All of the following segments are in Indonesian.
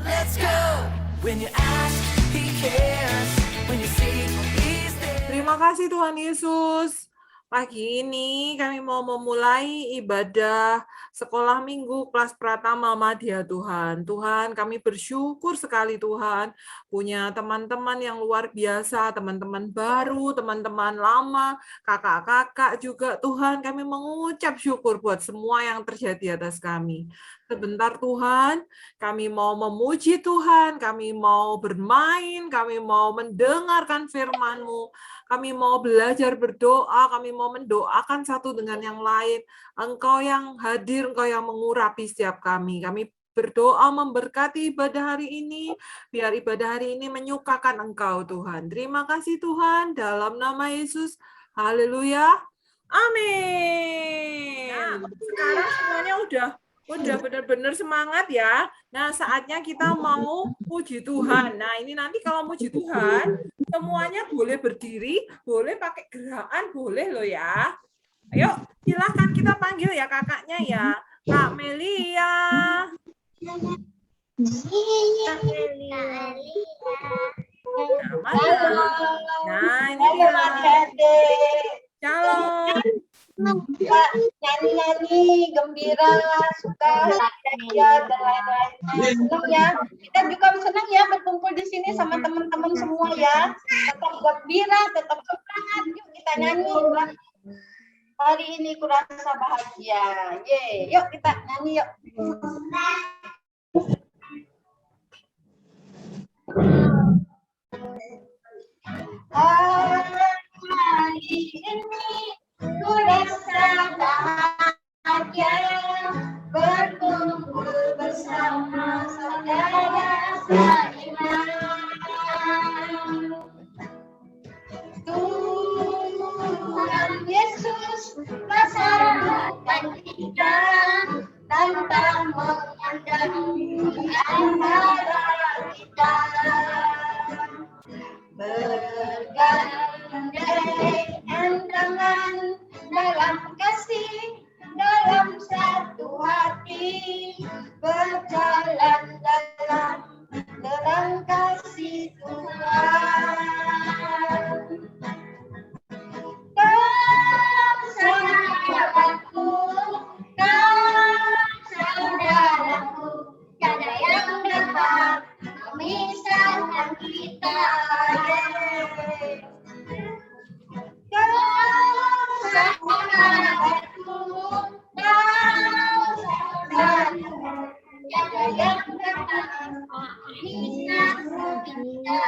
Let's go. When you ask, He cares. When you seek, He's there. Terima kasih Tuhan Yesus. Pagi ini kami mau memulai ibadah sekolah minggu kelas Pratama Madya Tuhan. Tuhan, kami bersyukur sekali Tuhan punya teman-teman yang luar biasa, teman-teman baru, teman-teman lama, kakak-kakak juga. Tuhan, kami mengucap syukur buat semua yang terjadi atas kami. Sebentar Tuhan, kami mau memuji Tuhan, kami mau bermain, kami mau mendengarkan firman-Mu. Kami mau belajar berdoa, kami mau mendoakan satu dengan yang lain. Engkau yang hadir, Engkau yang mengurapi setiap kami. Kami berdoa memberkati ibadah hari ini, biar ibadah hari ini menyukakan Engkau, Tuhan. Terima kasih Tuhan, dalam nama Yesus. Haleluya. Amin. Sekarang semuanya udah benar-benar semangat ya. Nah, saatnya kita mau puji Tuhan. Nah, ini nanti kalau puji Tuhan, semuanya boleh berdiri, boleh pakai gerakan, boleh loh ya. Ayo, silakan kita panggil ya kakaknya ya. Kak Melia. Kak Melia. Nah, mana? Nah, ini dia. Shalom. Nyanyi-nyanyi gembira, suka bahagia dan lain-lain. Senang ya. Kita juga senang ya berkumpul di sini sama teman-teman semua ya. Tetap gembira, tetap semangat. Yuk kita nyanyi. Hari ini kurasa bahagia. Ye, yuk kita nyanyi yuk. Hari ini kurasa bahagia berkumpul bersama saudara seiman. Tuhan Yesus bersamakan kita tanpa memandang di antara kita. Bergandeng tangan dalam kasih, dalam satu hati, berjalan dalam kasih Tuhan. Kau sahabatku, kau saudaraku, tiada yang dapat memisahkan kita. Kau sahabatku, kau saudaraku, tiada yang dapat memisahkan kita.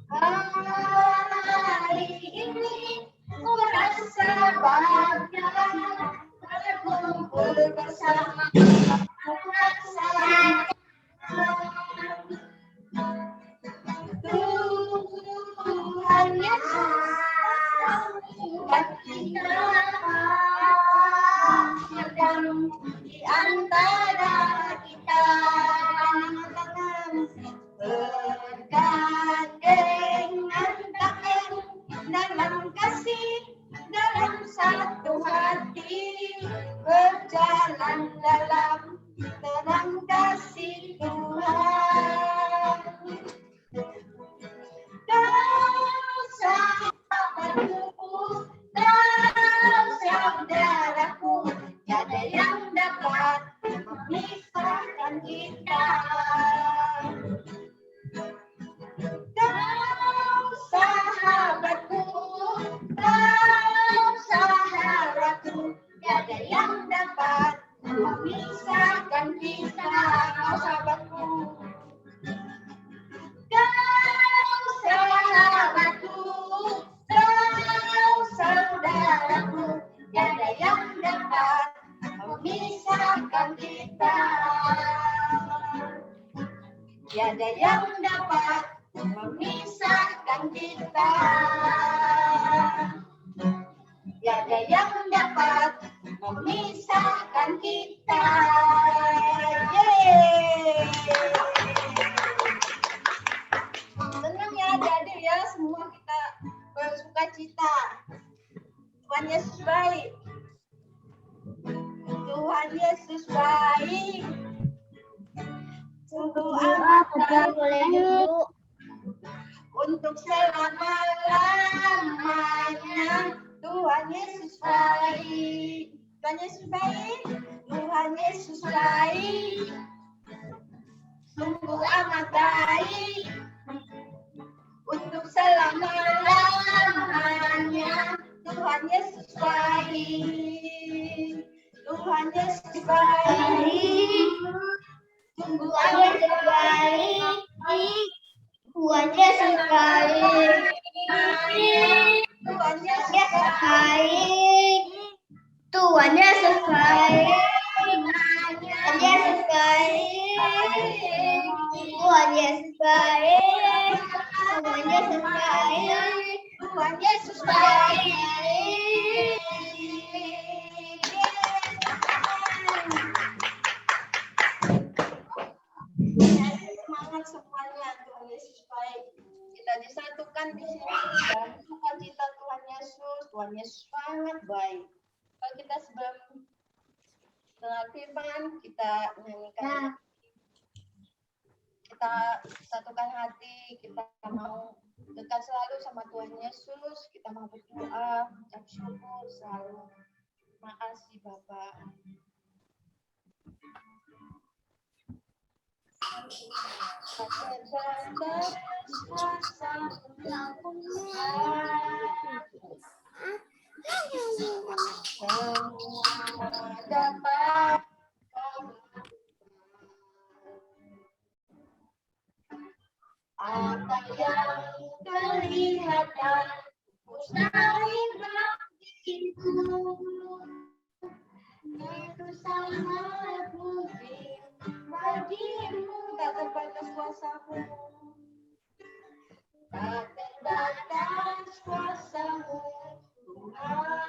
Hari ini ku rasa bahagia berkumpul bersama anak saya. Tuhan Yesus buat kita sedang di antara kita. Bergandengan tangan dalam kasih, dalam satu hati, berjalan dalam kasih Tuhan. Kau sahabatku, kau saudaraku, tiada yang dapat memisahkan kita. Kau sahabatku, kau saudaraku, tiada yang dapat memisahkan kita. Kau sahabatku, kau sahabatku, kau saudaraku, tiada yang dapat memisahkan kita. Tiada yang dapat memisahkan kita. Tiada yang dapat memisahkan kita. Yeay. Senang ya adik-adik ya, semua kita bersuka cita. Tuhan Yesus baik. Tuhan Yesus baik. amat untuk selama-lamanya. Tuhan Yesus baik. Tuhan Yesus baik. Tuhan Yesus baik. Sungguh amat baik. Untuk selama-lamanya. Tuhan Yesus baik. Tuhan Yesus baik. Sungguh amat baik. Tuhan Yesus baik. Tuhan Yesus baik. Tuhan Yesus baik. Tuhan Yesus baik. Tuhan Yesus baik. Tuhan Yesus baik. Tuhan Yesus baik. Semangat semuanya, Tuhan Yesus baik. Kita disatukan di sini dan sukacita Tuhan Yesus. Tuhan Yesus sangat baik. Kalau kita sebelum dengar firman, kita nyanyikan. Kita satukan hati, kita mau dekat selalu sama Tuhan Yesus. Kita mau berdoa, ucap syukur selalu. Terima kasih Bapak. Dapat apa yang kelihatan mustahil bagiku, itu sangat mungkin bagimu. Tak terbatas kuasamu, tak terbatas kuasamu, Tuhan.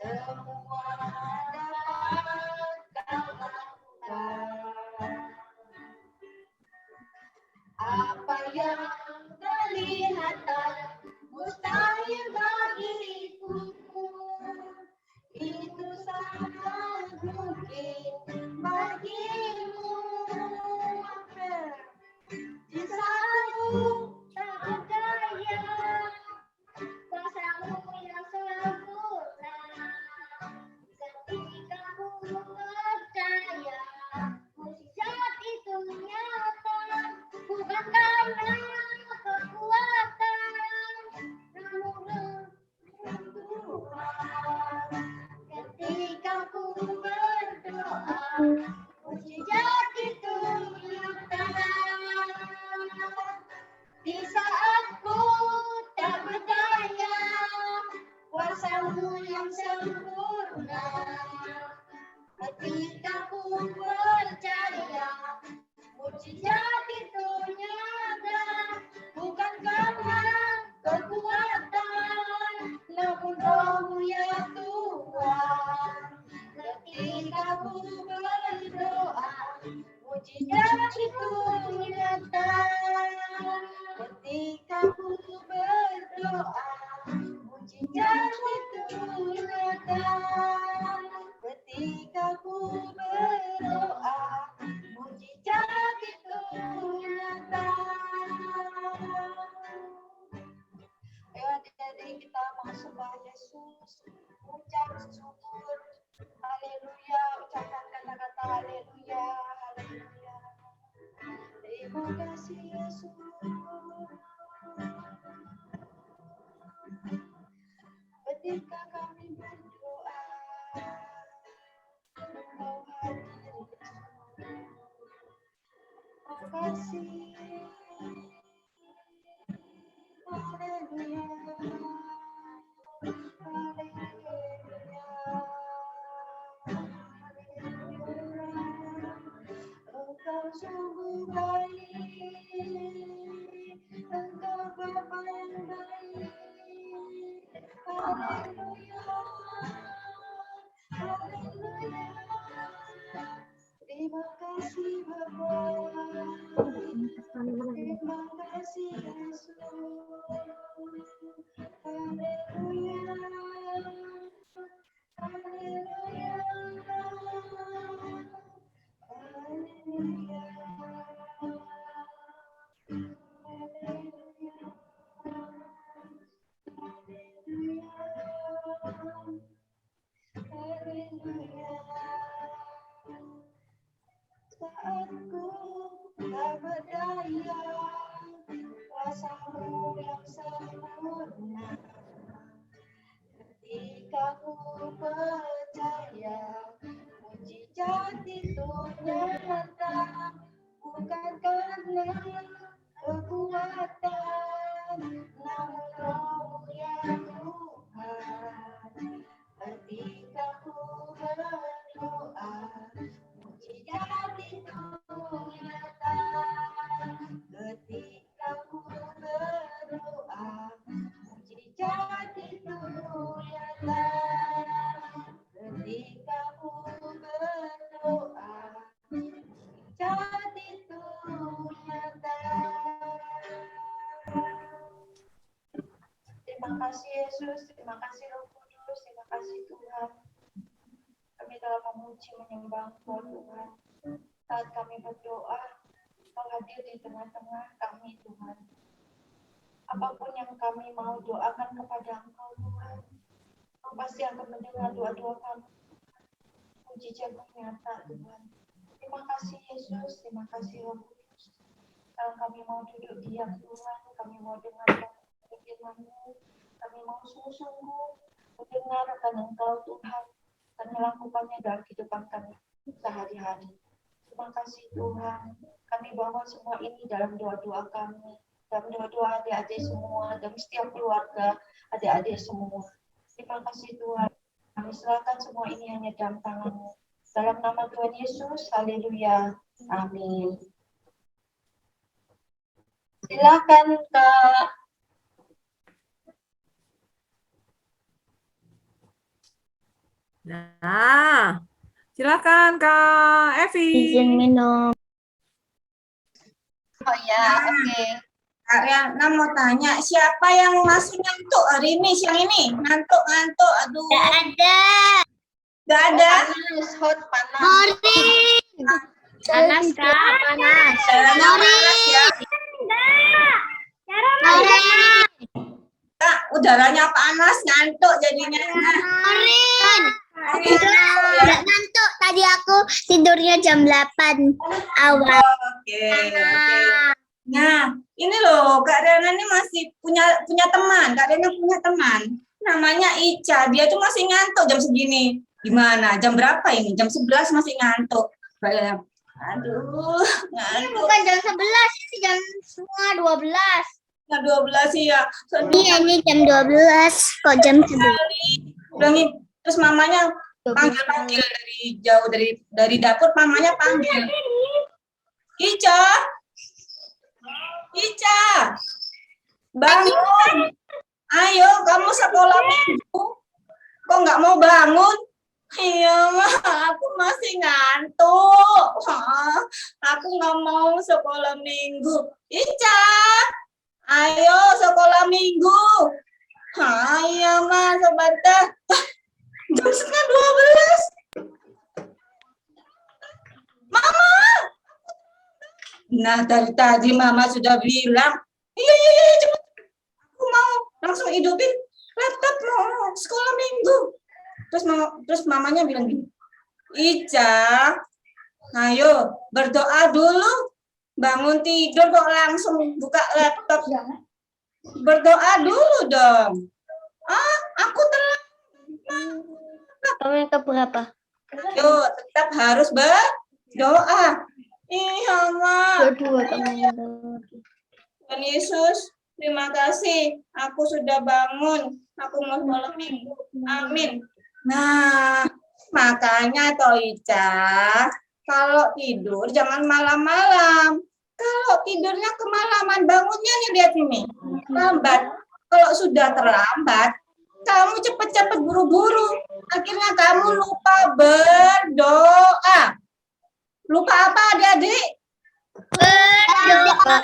Semua dapat kau lakukan. Apa yang kelihatan mustahil bagiku, itu sangat mungkin bagimu. Di saatku tak berdaya, kuasamu yang sempurna. Ketika ku percaya, mujizat itu nyata. Bukan karena kekuatan, namun Tuhan. Ketika ku berdoa, mujizat itu nyata. Di saat ku tak berdaya, kuasamu yang sempurna. Ketika ku percaya, mujizat itu nyata. Bukan karena kekuatan, namun Roh-Mu ya Tuhan. Ketika ku berdoa, mujizat itu nyata. Ketika ku berdoa, mujizat itu nyata. Ketika ku berdoa, mujizat itu nyata. Ayo adik-adik kita mau sembah Yesus, ucap syukur, haleluya, ucapkan kata-kata haleluya, haleluya. Terima kasih Yesus. Ketika kami berdoa, Engkau hadir. Terima kasih. Haleluya. Haleluya. Haleluya. Engkau sungguh baik. Engkau Bapa yang baik. Haleluya. Haleluya. Terima kasih Bapa. Terima kasih Yesus. Haleluya. Haleluya. haleluya. Saat ku tak berdaya, kuasa-Mu yang sempurna. Ketika ku percaya, mujizat itu nyata, bukan karena kekuatan, namun Roh-Mu ya Tuhan. Ketika ku berdoa, mujizat itu nyata. Ketika ku berdoa, mujizat itu nyata. Ketika ku berdoa, mujizat itu nyata. Terima kasih Yesus, terima kasih Roh Kudus, terima kasih Tuhan. Kami telah memuji menyembah Engkau Tuhan. Saat kami berdoa, Engkau hadir di tengah-tengah kami Tuhan. Apapun yang kami mau doakan kepada Engkau Tuhan, Engkau pasti akan mendengar doa-doa kami. Mujizat-Mu nyata Tuhan. Terima kasih Yesus, terima kasih Roh Kudus. Sekarang kami mau duduk diam Tuhan, kami mau dengar firman-Mu, kami mau sungguh-sungguh mendengar akan Engkau Tuhan dan melakukannya dalam kehidupan kami sehari-hari. Terima kasih Tuhan, kami bawa semua ini dalam doa-doa kami, dalam doa-doa adik-adik semua, dalam setiap keluarga adik-adik semua. Terima kasih Tuhan, kami serahkan semua ini hanya dalam tangan-Mu. Dalam nama Tuhan Yesus, haleluya, amin. Silakan Kak. Nah, silakan Kak Evi. Izin minum. Oh ya, oke. Kak Riana mau tanya, siapa yang masih ngantuk hari ini, siang ini? Ngantuk, aduh. Gak ada. Gak ada? Hot panas. Morin. Panas Kak, panas. Caranya panas ya. Morin. Kak, udaranya panas, ngantuk jadinya. Morin. Gak ngantuk. Tadi aku tidurnya jam 8 awal. Oke. Nah, ini loh, Kak Riana ini masih punya teman. Kak Riana punya teman. Namanya Ica. Dia tuh masih ngantuk jam segini. Gimana? Jam berapa ini? Jam 11 masih ngantuk. Kak Riana, aduh, ngantuk. Bukan jam 11, ini jam semua 12. Nah, 12 sih ya. Iya, ini jam 12. Kok jam 11? Bilangin. Terus mamanya panggil dari jauh, dari dapur, mamanya panggil. Ica, bangun. Ayo, kamu sekolah minggu. Kok nggak mau bangun? Iya, Ma, aku masih ngantuk. Aku nggak mau sekolah minggu. Ica, ayo sekolah minggu. Iya, Ma, sebentar. Jam setengah 12. Mama. Nah, dari tadi Mama sudah bilang, iya, cepat. Aku mau langsung hidupin laptop, mau sekolah minggu. Terus mamanya bilang gini, Ica, ayo berdoa dulu. Bangun tidur kok langsung buka laptop. Berdoa dulu dong. Aku terlambat. Kamu yang keberapa? Yo, tetap harus berdoa. Iya, Ma. Kedua kamu yang keberapa? Tuhan Yesus, terima kasih. Aku sudah bangun. Aku mau sekolah minggu. Amin. Nah, makanya toh Ica, kalau tidur jangan malam-malam. Kalau tidurnya kemalaman, bangunnya nih lihat ini. Lambat. Kalau sudah terlambat, kamu cepat-cepat buru-buru. Akhirnya kamu lupa berdoa. Lupa apa adik-adik? Berdoa.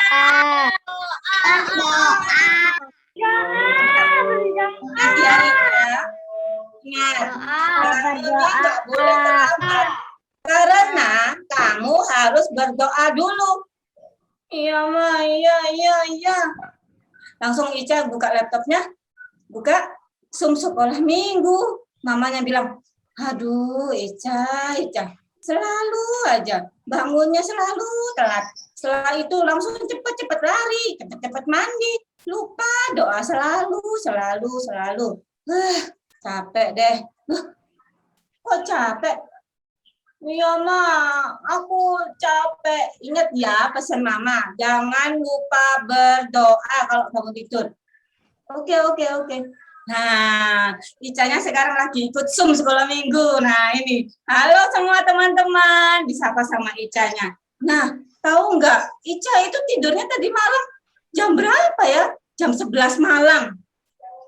Adik-adiknya. Ingat, nggak boleh terlambat. Karena kamu harus berdoa dulu. Iya, Ma, iya. Langsung Ica buka laptopnya, buka Zoom sekolah minggu. Mamanya bilang, Aduh, Ica. Selalu aja. Bangunnya selalu telat. Setelah itu langsung cepet-cepet lari, cepet-cepet mandi. Lupa doa selalu. Capek deh. Kok capek? Iya, Ma. Aku capek. Ingat ya pesan Mama. Jangan lupa berdoa kalau bangun tidur. Oke. Nah, Icanya sekarang lagi ikut Zoom sekolah minggu. Nah, ini. Halo semua teman-teman. Disapa sama Icanya. Nah, tahu nggak? Ica itu tidurnya tadi malam jam berapa ya? Jam 11 malam.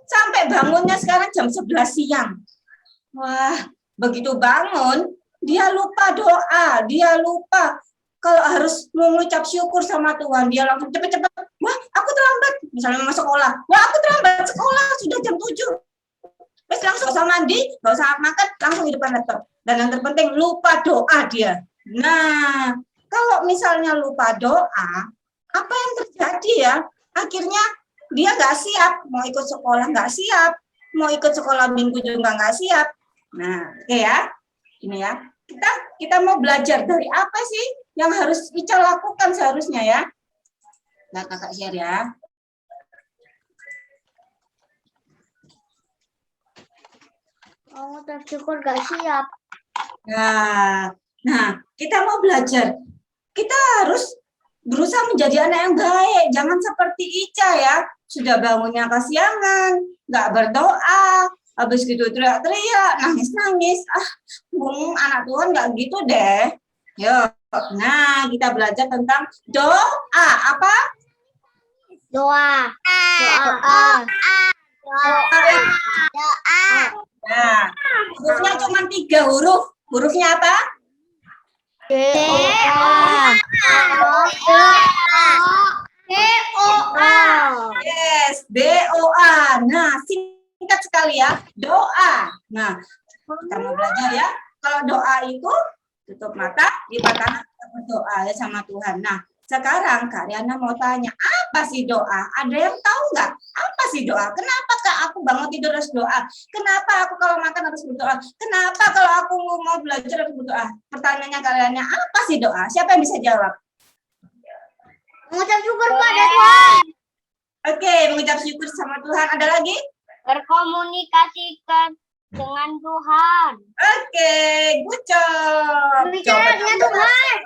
Sampai bangunnya sekarang jam 11 siang. Wah, begitu bangun, dia lupa doa. Dia lupa kalau harus mengucap syukur sama Tuhan. Dia langsung cepet-cepet. Wah, aku terlambat. Misalnya mau sekolah. Wah, aku terlambat sekolah. Sudah jam 7. Terus langsung gak usah mandi, gak usah makan, langsung hidupkan laptop. Dan yang terpenting, lupa doa dia. Nah, kalau misalnya lupa doa, apa yang terjadi ya? Akhirnya dia nggak siap. Mau ikut sekolah nggak siap. Mau ikut sekolah minggu juga nggak siap. Nah, oke ya. Ini ya. Kita mau belajar dari apa sih yang harus Ica lakukan seharusnya ya. Nah, kakak share ya. Mengucap syukur gak siap. Nah, kita mau belajar. Kita harus berusaha menjadi anak yang baik. Jangan seperti Ica ya. Sudah bangunnya kesiangan, nggak berdoa, habis gitu teriak-teriak, nangis-nangis. Anak Tuhan nggak gitu deh. Yuk, nah kita belajar tentang doa. Apa? Doa. Nah, hurufnya cuma 3 huruf. Hurufnya apa? Yes, doa. Nah, singkat sekali ya, doa. Nah, kita mau belajar ya. Kalau doa itu tutup mata, lipat tangan, kita berdoa ya sama Tuhan. Nah, sekarang Kak Riana mau tanya, apa sih doa? Ada yang tahu nggak? Apa sih doa? Kenapa Kak aku bangun tidur harus doa? Kenapa aku kalau makan harus berdoa? Kenapa kalau aku mau belajar harus berdoa? Pertanyaannya Kak Riana, apa sih doa? Siapa yang bisa jawab? Mengucap syukur pada Tuhan. Oke, mengucap syukur sama Tuhan. Ada lagi? Berkomunikasikan dengan Tuhan. Oke, good job. Berbicara dengan Tuhan.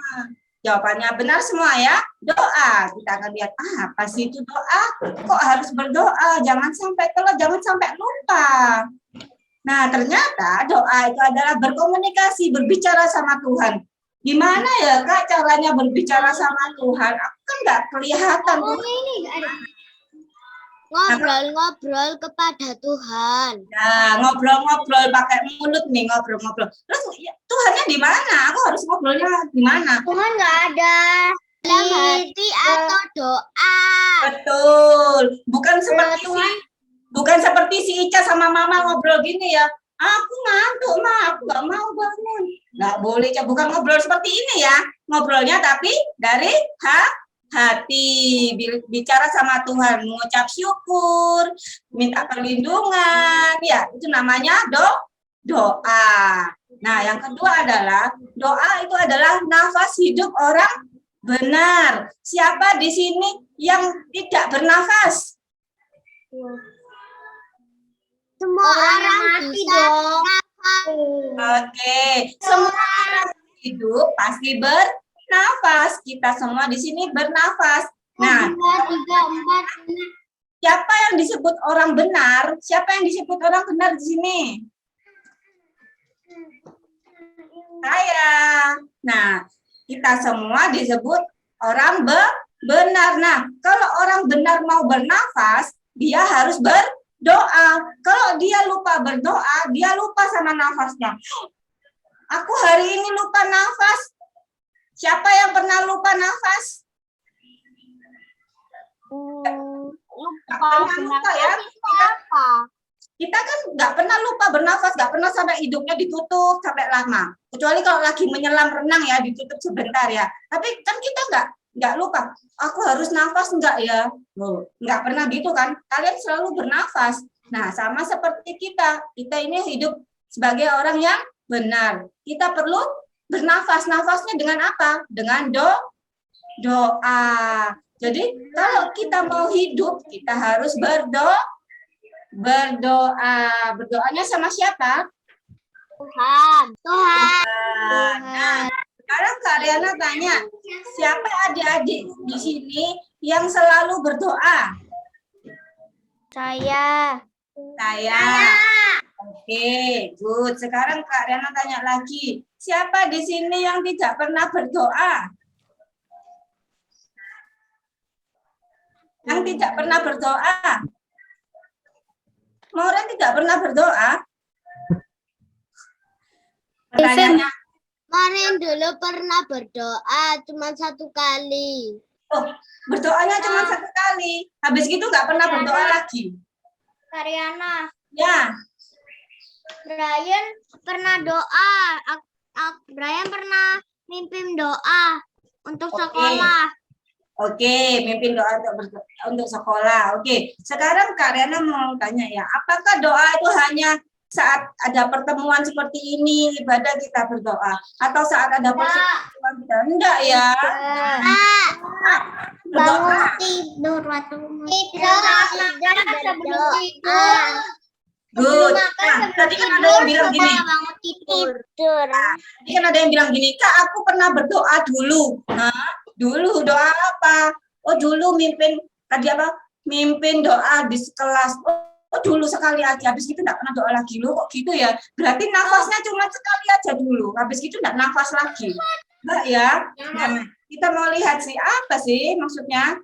Jawabannya benar semua ya. Doa. Kita akan lihat apa sih itu doa? Kok harus berdoa? Jangan sampai telat, jangan sampai lupa. Nah, ternyata doa itu adalah berkomunikasi, berbicara sama Tuhan. Gimana ya Kak caranya berbicara sama Tuhan? Aku kan nggak kelihatan. Ngobrol-ngobrol kepada Tuhan. Nah, ngobrol-ngobrol pakai mulut nih, ngobrol-ngobrol. Terus ya, Tuhannya di mana? Aku harus ngobrolnya di mana? Tuhan nggak ada dalam hati atau doa. Betul. Bukan seperti si Ica sama Mama ngobrol gini ya. Aku ngantuk, Ma. Aku nggak mau bangun. Nggak boleh, Ica. Bukan ngobrol seperti ini ya. Ngobrolnya tapi dari hati, bicara sama Tuhan, mengucap syukur, minta perlindungan, ya itu namanya doa. Nah, yang kedua adalah doa itu adalah nafas hidup orang benar. Siapa di sini yang tidak bernafas? Semua orang bisa nafas. Oke, semua orang hidup pasti bernafas. Kita semua di sini bernafas. Nah, 2, 3, 4, 5. siapa yang disebut orang benar? Siapa yang disebut orang benar di sini? Saya. Nah, kita semua disebut orang benar. Nah, kalau orang benar mau bernafas, dia harus berdoa. Kalau dia lupa berdoa, dia lupa sama nafasnya. Aku hari ini lupa nafas. Siapa yang pernah lupa nafas? Lupa ya. Kita kan nggak pernah lupa bernafas, nggak pernah sampai hidungnya ditutup sampai lama. Kecuali kalau lagi menyelam renang ya, ditutup sebentar ya. Tapi kan kita nggak lupa. Aku harus nafas nggak ya? Nggak pernah gitu kan? Kalian selalu bernafas. Nah, sama seperti kita. Kita ini hidup sebagai orang yang Benar. Kita perlu bernafas. Nafasnya dengan apa? Dengan doa. Jadi kalau kita mau hidup, kita harus berdoa. Berdoanya sama siapa? Tuhan. Nah, sekarang Kak Riana tanya, siapa adik-adik di sini yang selalu berdoa? Saya. Saya. Oke, good. Sekarang Kak Riana tanya lagi, siapa di sini yang tidak pernah berdoa? Yang tidak pernah berdoa? Maureen tidak pernah berdoa? Pertanyaannya, Kemarin dulu pernah berdoa cuma 1 kali. oh, berdoanya cuma 1 kali. Habis gitu nggak pernah berdoa lagi. Karyana, Ya, Brian pernah doa. Brian pernah mimpin doa untuk Oke. sekolah. oke, mimpin doa untuk sekolah. Oke, sekarang Kak Riana mau tanya ya, apakah doa itu hanya saat ada pertemuan seperti ini, ibadah kita berdoa, atau saat ada pertemuan kita? Enggak ya. Berdoa. Tidur waktu Good. Nah, tadi kan ada yang bilang gini. tidur. Tadi kan ada yang bilang gini, Kak, aku pernah berdoa dulu. Hah? Dulu doa apa? Oh, dulu mimpin tadi apa? Mimpin doa di kelas. Oh, dulu sekali aja. Habis itu enggak pernah doa lagi. Loh, kok gitu ya? Berarti nafasnya cuma sekali aja dulu. Habis itu enggak nafas lagi. Enggak ya? Nah, kita mau lihat sih apa sih maksudnya?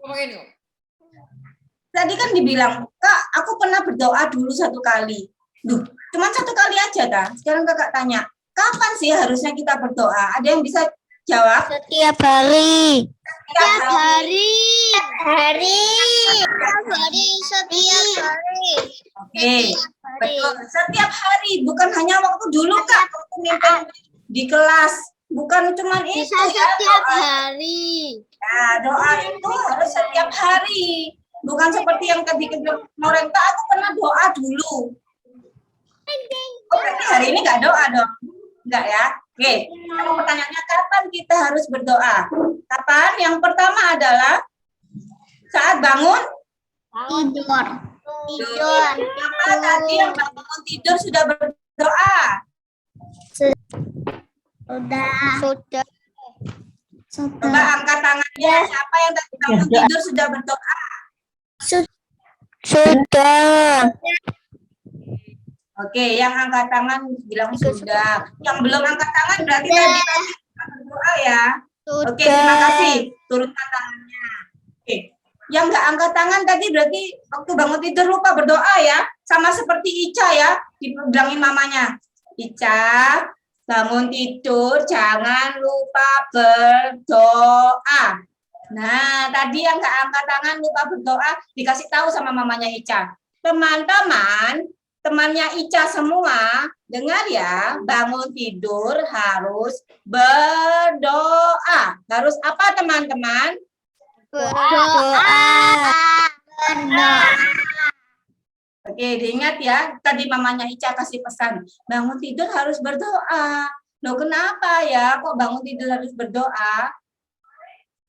Tadi kan dibilang, Kak, aku pernah berdoa dulu 1 kali. Duh, cuma 1 kali aja, dah. Sekarang Kakak tanya, kapan sih harusnya kita berdoa? Ada yang bisa jawab? Setiap hari. Setiap hari. Setiap hari. Oke, betul. Setiap hari, bukan hanya waktu dulu, Kak, waktu mimpin di kelas. Bukan cuma itu Bisa ya. setiap Doa. hari. Nah, doa itu harus setiap hari. Bukan seperti yang tadi Maureen, Kak, aku pernah doa dulu. Oh, berarti hari ini nggak doa dong? Enggak ya? Oke, sekarang pertanyaannya kapan kita harus berdoa? Kapan? Yang pertama adalah saat bangun Tidur. tidur. Siapa tadi yang bangun tidur sudah berdoa? Sudah. Coba angkat tangannya. Siapa yang tadi bangun tidur sudah berdoa? Sudah. Oke, yang angkat tangan bilang sudah. Yang belum angkat tangan berarti tadi berdoa ya. Oke, terima kasih. Turunkan tangannya. Oke. Yang nggak angkat tangan tadi berarti waktu bangun tidur lupa berdoa ya. Sama seperti Ica ya, dibilangin mamanya. Ica, bangun tidur jangan lupa berdoa. Nah, tadi yang nggak angkat tangan lupa berdoa dikasih tahu sama mamanya Ica. Teman-teman, temannya Ica semua, dengar ya, bangun tidur harus berdoa. Harus apa teman-teman? Berdoa. Oke, diingat ya, tadi mamanya Ica kasih pesan, bangun tidur harus berdoa. Loh kenapa ya, kok bangun tidur harus berdoa?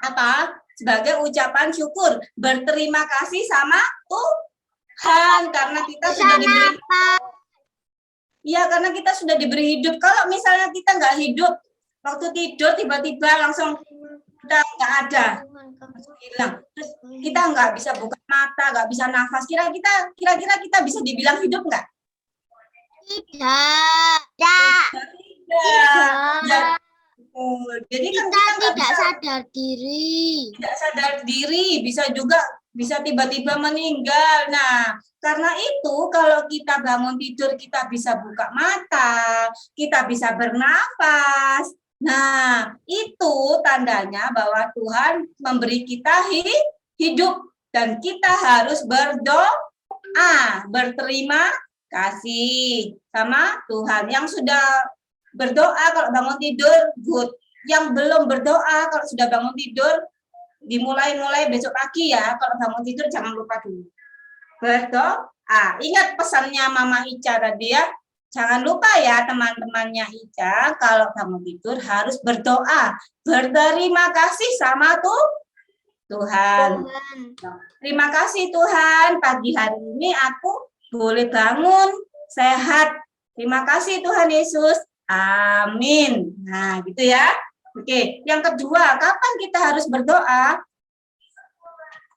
Apa? Sebagai ucapan syukur, berterima kasih sama Tuhan, karena kita sudah diberi ya, karena kita sudah diberi hidup. Kalau misalnya kita nggak hidup, waktu tidur tiba-tiba langsung udah nggak ada, langsung hilang. Terus kita nggak bisa buka mata, nggak bisa nafas. Kira-kira kita bisa dibilang hidup nggak? Tidak. Tidak. Ya, jadi kan Kita kita nggak tidak bisa sadar diri. tidak sadar diri, bisa tiba-tiba meninggal. Nah, karena itu kalau kita bangun tidur kita bisa buka mata, kita bisa bernafas. Nah, itu tandanya bahwa Tuhan memberi kita hidup dan kita harus berdoa, berterima kasih sama Tuhan. Yang sudah berdoa kalau bangun tidur, good. Yang belum berdoa kalau sudah bangun tidur, dimulai besok pagi ya. Kalau bangun tidur jangan lupa dulu berdoa. Ingat pesannya Mama Ica tadi ya, Jangan lupa ya teman-temannya Ica, kalau kamu tidur harus berdoa, berterima kasih sama Tuhan. Terima kasih Tuhan, pagi hari ini aku boleh bangun sehat. Terima kasih Tuhan Yesus. Amin. Nah, gitu ya. Oke, yang kedua, kapan kita harus berdoa?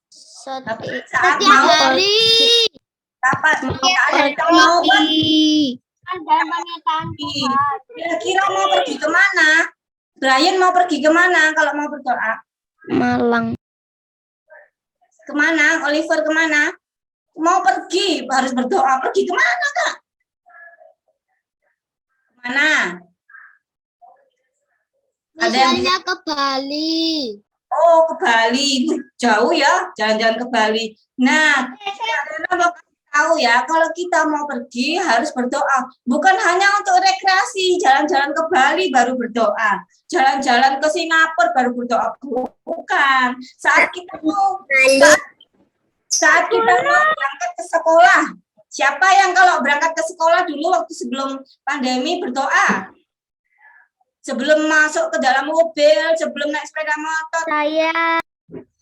Saat Setiap mau hari. kapan kita mau pergi? Dan Kira-kira mau pergi kemana? Brian mau pergi kemana kalau mau berdoa? Malang. Kemana? Oliver kemana? Mau pergi, harus berdoa. Pergi kemana, Kak? Kemana? Ada yang Misalnya ke Bali. oh, ke Bali. Jauh ya, jalan-jalan ke Bali. Nah, Rena mau kasih tahu ya, kalau kita mau pergi harus berdoa. Bukan hanya untuk rekreasi, jalan-jalan ke Bali baru berdoa. Jalan-jalan ke Singapura baru berdoa. Bukan. Saat kita mau berangkat ke sekolah. Siapa yang kalau berangkat ke sekolah dulu waktu sebelum pandemi berdoa? Sebelum masuk ke dalam mobil, sebelum naik sepeda motor. Saya.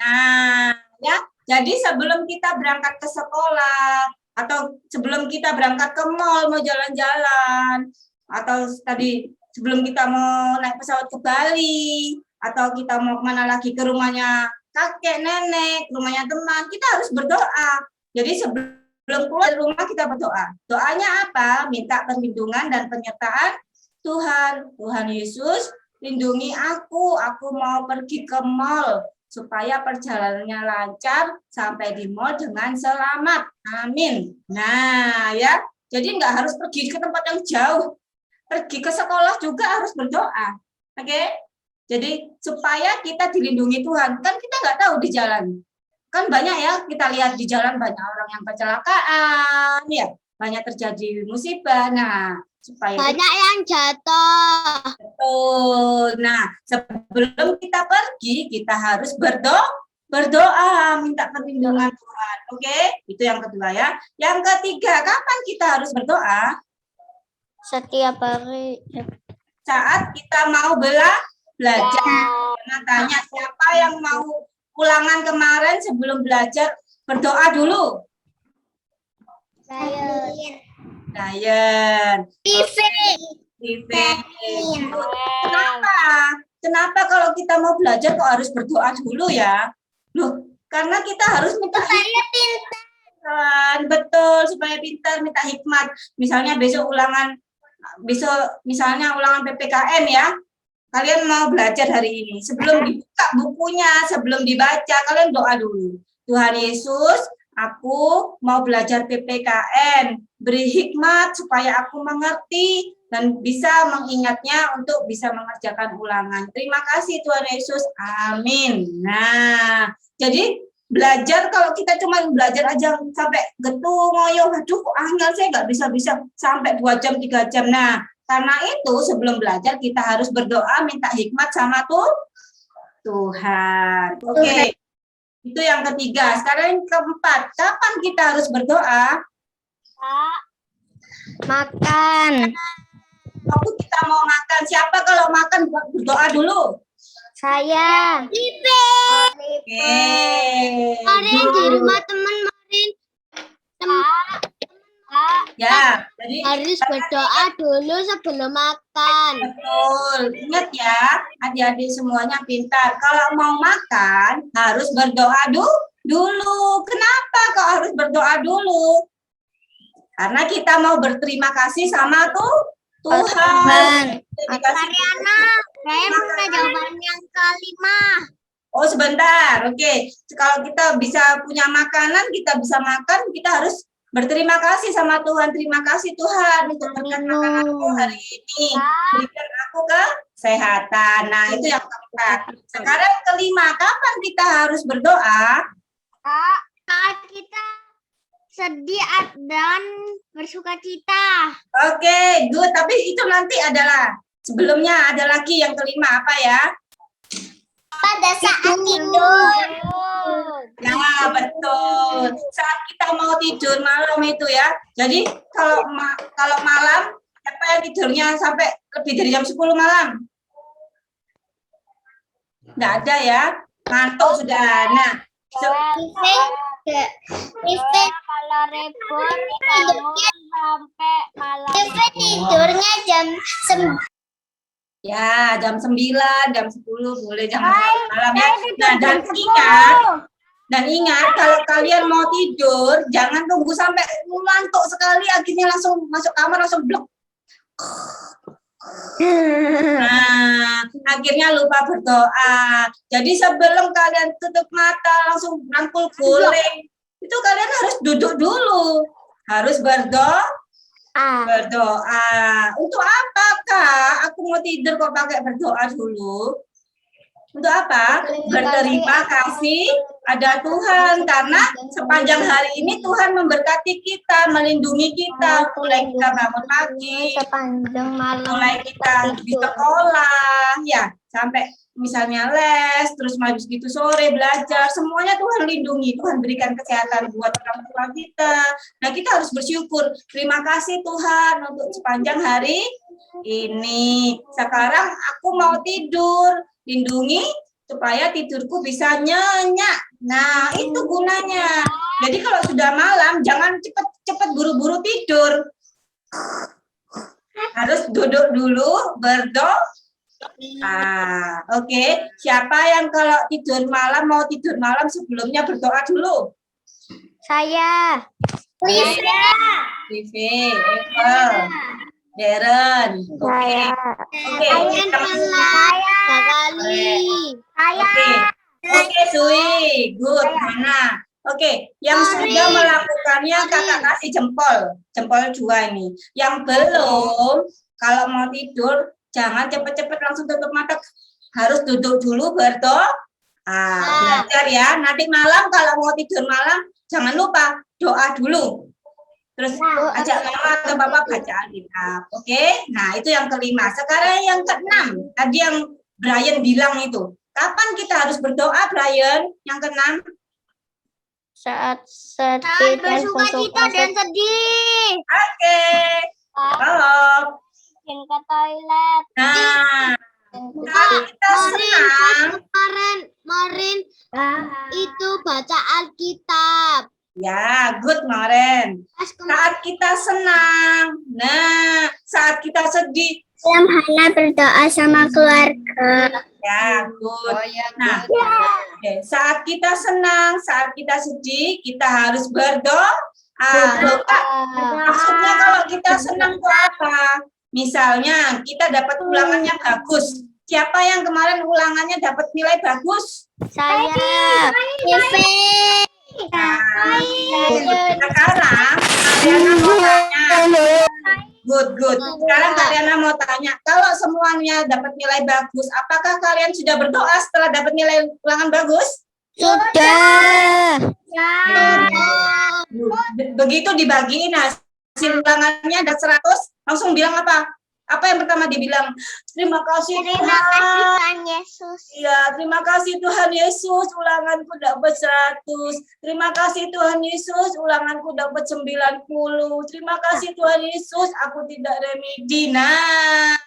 Nah, ya. Jadi sebelum kita berangkat ke sekolah atau sebelum kita berangkat ke mall mau jalan-jalan atau tadi sebelum kita mau naik pesawat ke Bali atau kita mau kemana lagi ke rumahnya kakek, nenek, rumahnya teman, kita harus berdoa. Jadi sebelum keluar dari rumah kita berdoa. Doanya apa? Minta perlindungan dan penyertaan Tuhan. Tuhan Yesus, lindungi aku mau pergi ke mall supaya perjalanannya lancar sampai di mall dengan selamat. Amin. Nah, ya. Jadi nggak harus pergi ke tempat yang jauh. Pergi ke sekolah juga harus berdoa. Oke? Jadi supaya kita dilindungi Tuhan. Kan kita nggak tahu di jalan. Kan banyak ya, kita lihat di jalan banyak orang yang kecelakaan, ya. Banyak terjadi musibah. Nah, supaya Banyak yang jatuh. betul. Nah, sebelum kita pergi, kita harus berdoa, minta perlindungan Tuhan. Oke, itu yang kedua ya. Yang ketiga, kapan kita harus berdoa? Setiap hari. Saat kita mau belajar. Nah, tanya siapa yang mau ulangan kemarin sebelum belajar berdoa dulu. Saya. Dayan. Kenapa? Kenapa kalau kita mau belajar kok harus berdoa dulu ya? Loh, karena kita harus minta hikmat. Betul, supaya pintar, minta hikmat. Misalnya besok misalnya ulangan PPKN ya. Kalian mau belajar hari ini. Sebelum dibuka bukunya, sebelum dibaca, kalian doa dulu. Tuhan Yesus, aku mau belajar PPKN. Beri hikmat supaya aku mengerti dan bisa mengingatnya untuk bisa mengerjakan ulangan. Terima kasih Tuhan Yesus. Amin. Nah, jadi belajar kalau kita cuma belajar aja sampai getu ngoyo, aduh kok angel saya nggak bisa sampai 2 jam 3 jam. Nah, karena itu sebelum belajar kita harus berdoa minta hikmat sama Tuhan. Oke. Itu yang ketiga. Sekarang yang keempat, kapan kita harus berdoa? Makan. Waktu kita mau makan, siapa kalau makan berdoa dulu? Saya. Oke. Kemarin di rumah teman Ya, jadi harus berdoa dulu sebelum makan. betul. Ingat ya, adik-adik semuanya pintar. Kalau mau makan, harus berdoa dulu. Kenapa kok harus berdoa dulu? Karena kita mau berterima kasih sama Tuhan. Mariana, saya minta jawaban yang kelima. Oh, sebentar. Oke. Kalau kita bisa punya makanan, kita bisa makan, kita harus berterima kasih sama Tuhan. Terima kasih Tuhan untuk berkat makananku hari ini. Berikan aku kesehatan. Nah, itu yang keempat. Sekarang kelima, kapan kita harus berdoa? Saat kita sedih dan bersuka cita. Oke, good. Tapi itu nanti adalah sebelumnya ada lagi yang kelima apa ya? Pada saat tidur. Nah, betul. Saat kita mau tidur malam itu ya. Jadi kalau malam Siapa yang tidurnya sampai lebih dari jam 10 malam? Nggak ada ya? Ngantuk sudah. Nah, Kalau repot bangun sampai malam. Tidurnya jam 9. ya jam 9, jam 10 boleh jam 11 malam ya. Nah, dan ingat kalau kalian mau tidur jangan tunggu sampai ngantuk sekali akhirnya langsung masuk kamar langsung blok. Nah, akhirnya lupa berdoa. Jadi sebelum kalian tutup mata langsung rangkul guling, itu kalian harus duduk dulu. Harus berdoa. Untuk apa, Kak? Aku mau tidur kok pakai berdoa dulu. Untuk apa? Berterima kasih pada Tuhan karena sepanjang hari ini Tuhan memberkati kita, melindungi kita, mulai kita bangun pagi, Sepanjang malam. mulai kita di sekolah, ya sampai misalnya les, terus habis gitu sore belajar, semuanya Tuhan lindungi, Tuhan berikan kesehatan buat orang tua kita. Nah kita harus bersyukur, terima kasih Tuhan untuk sepanjang hari ini. Sekarang aku mau tidur, lindungi supaya tidurku bisa nyenyak. Nah itu gunanya. Jadi kalau sudah malam jangan cepet-cepet buru-buru tidur. Harus duduk dulu berdoa. Oke. Siapa yang kalau tidur malam mau tidur malam sebelumnya berdoa dulu? Saya. Vivi, Eva, Darren. Oke. Oke. Oke, Sui. Good, Hana. Oke, yang sudah melakukannya kakak kasih jempol 2 ini. Yang belum, kalau mau tidur jangan cepet-cepet langsung tutup mata, harus duduk dulu berdoa. Belajar ya. Nanti malam kalau mau tidur malam jangan lupa doa dulu. Terus ajak mama atau bapak baca Alkitab. Oke? Nah, itu yang kelima. Sekarang yang keenam. Tadi yang Brian bilang itu. Kapan kita harus berdoa, Brian? Yang keenam? Saat sedih dan bersuka dan sedih. Oke. Kalau Ke toilet. nah, kalau kita senang, Kemarin itu baca Alkitab. ya, good Maren. Saat kita senang, nah, saat kita sedih, Hana berdoa sama keluarga. ya, good. Nah, oke. Saat kita senang, saat kita sedih, kita harus berdoa. Doa. Maksudnya kalau kita senang itu apa? Misalnya kita dapat ulangannya bagus. Siapa yang kemarin ulangannya dapat nilai bagus? Saya. Sekarang Kaliana mau tanya. Good. Sekarang Kaliana mau tanya, kalau semuanya dapat nilai bagus, apakah kalian sudah berdoa setelah dapat nilai ulangan bagus? Sudah. Begitu dibagiin hasil ulangannya ada 100, langsung bilang apa? Apa yang pertama dibilang? Terima kasih Tuhan. Yesus. Iya, terima kasih Tuhan Yesus, ulanganku dapat 100. Terima kasih Tuhan Yesus, ulanganku dapat 90. Terima kasih Tuhan Yesus, aku tidak remedi. Nah,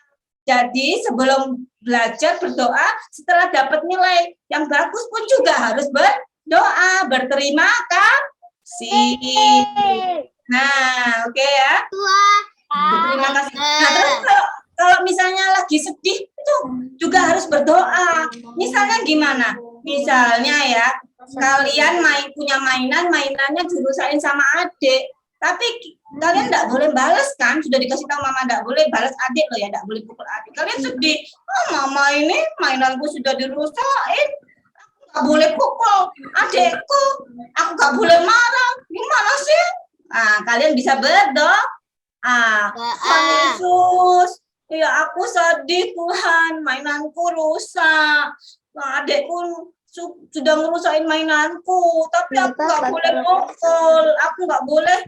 jadi sebelum belajar berdoa, setelah dapat nilai yang bagus pun juga harus berdoa, berterima kasih. Nah, oke ya. Terima kasih. Nah, terus kalau misalnya lagi sedih itu juga harus berdoa. Misalnya gimana? Misalnya ya, kalian punya mainannya dirusakin sama adik. Tapi kalian enggak boleh balas kan? Sudah dikasih tahu mama enggak boleh balas adik loh ya, enggak boleh pukul adik. Kalian sedih. Mama ini mainanku sudah dirusakin. Enggak boleh pukul adikku. Aku enggak boleh marah. Gimana sih? Kalian bisa berdoa. Tuhan Yesus, ya aku sedih Tuhan, mainanku rusak. Adekku sudah ngerusakin mainanku, tapi aku nggak boleh pukul, aku nggak boleh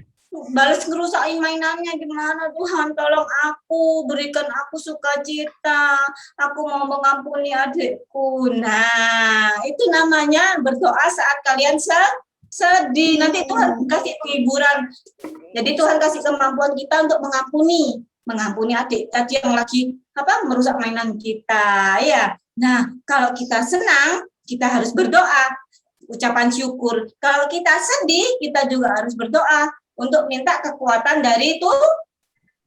balas ngerusakin mainannya. Gimana Tuhan, tolong aku, berikan aku sukacita, aku mau mengampuni adekku. Nah, itu namanya berdoa saat kalian sedih. Nanti Tuhan kasih hiburan. Jadi Tuhan kasih kemampuan kita untuk mengampuni. mengampuni adik tadi yang lagi merusak mainan kita ya. Nah, kalau kita senang, kita harus berdoa, ucapan syukur. Kalau kita sedih, kita juga harus berdoa untuk minta kekuatan dari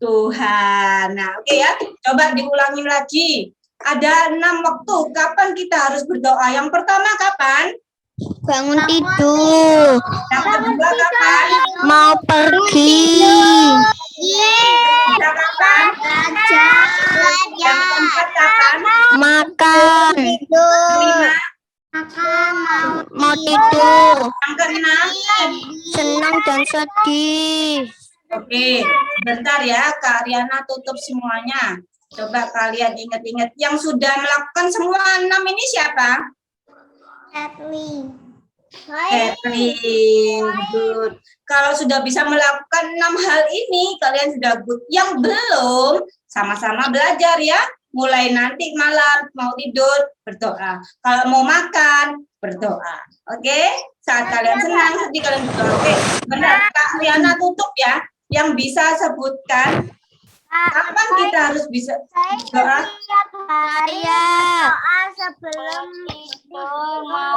Tuhan. Nah, oke ya, coba diulangi lagi. Ada 6 waktu kapan kita harus berdoa. Yang pertama kapan? Bangun tidur. Yang kedua kapan? Mau pergi. Kita kapan? Yang keempat kapan? Makan. Kelima. Mau tidur. Yang keenam. Senang dan sedih. Oke, sebentar ya, Kak Riana tutup semuanya. Coba kalian ingat-ingat. Yang sudah melakukan semua 6 ini siapa? Catherine. Good. Kalau sudah bisa melakukan 6 hal ini, kalian sudah good. Yang belum, sama-sama belajar ya. Mulai nanti malam mau tidur, berdoa. Kalau mau makan, berdoa. Oke? Saat kalian senang, sedih kalian berdoa. Oke, benar. Kak Riana tutup ya. Yang bisa sebutkan kapan kita harus bisa berdoa? Doa sebelum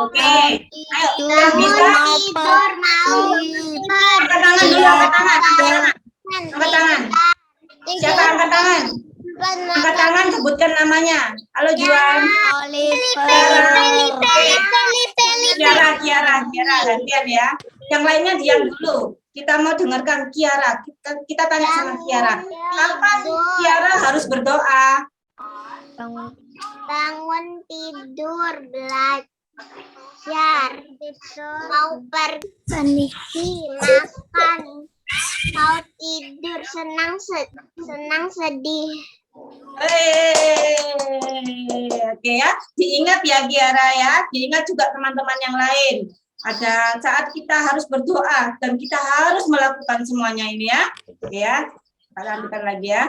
Oke, ayo yang bisa angkat tangan dulu, angkat tangan. Angkat tangan. Siapa angkat tangan? Angkat tangan, sebutkan namanya. Halo Juan. Kiara, gantian ya. Yang lainnya diam dulu. Kita mau dengarkan Kiara. Kita tanya sama Kiara. Kapan Kiara harus berdoa? Bangun tidur, belajar, mau pergi, makan, mau tidur, senang sedih. Oke ya, diingat ya Kiara ya, diingat juga teman-teman yang lain. Ada saat kita harus berdoa dan kita harus melakukan semuanya ini ya. Oke ya, kita lanjutkan lagi ya.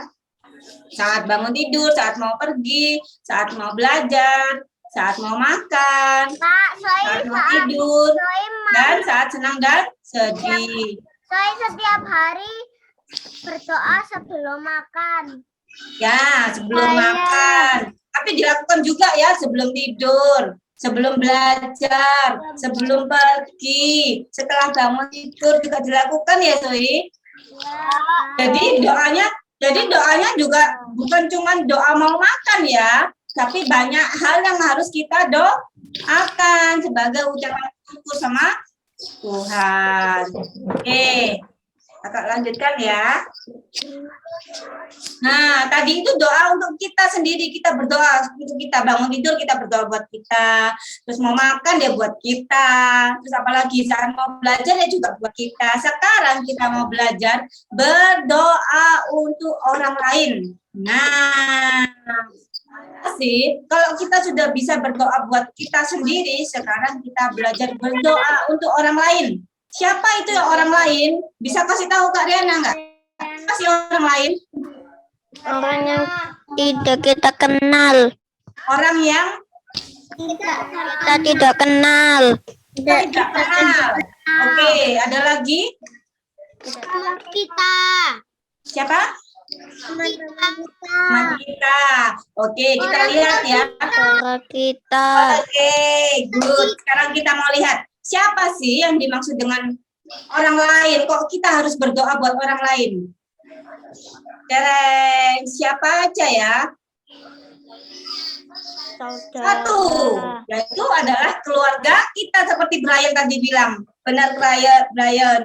Saat bangun tidur, saat mau pergi, saat mau belajar, saat mau makan, saat mau tidur, dan saat senang dan sedih. Saya setiap hari berdoa sebelum makan. Ya, sebelum makan. Tapi dilakukan juga ya sebelum tidur, sebelum belajar, sebelum pergi, setelah bangun tidur juga dilakukan ya, Soi. Jadi doanya juga bukan cuma doa mau makan ya, tapi banyak hal yang harus kita doakan sebagai ucapan syukur sama Tuhan. Oke. Kakak lanjutkan ya. Nah, tadi itu doa untuk kita sendiri, kita berdoa untuk kita bangun tidur, kita berdoa buat kita. Terus mau makan ya buat kita. Terus apalagi saat mau belajar ya juga buat kita. Sekarang kita mau belajar berdoa untuk orang lain. Nah, sih kalau kita sudah bisa berdoa buat kita sendiri, sekarang kita belajar berdoa untuk orang lain. Siapa itu yang orang lain? Bisa kasih tahu Kak Riana nggak? Kasih orang lain. Orang yang tidak kita kenal. Orang yang Kita tidak kenal. tidak kenal. Oke, ada lagi? Kita. Siapa? Teman kita. Oke, kita lihat ya. Saudara kita. Oke, good. Sekarang kita mau lihat. Siapa sih yang dimaksud dengan orang lain? Kok kita harus berdoa buat orang lain? Dereng, siapa aja ya? Satu, yaitu adalah keluarga kita seperti Brian tadi bilang. Benar Brian,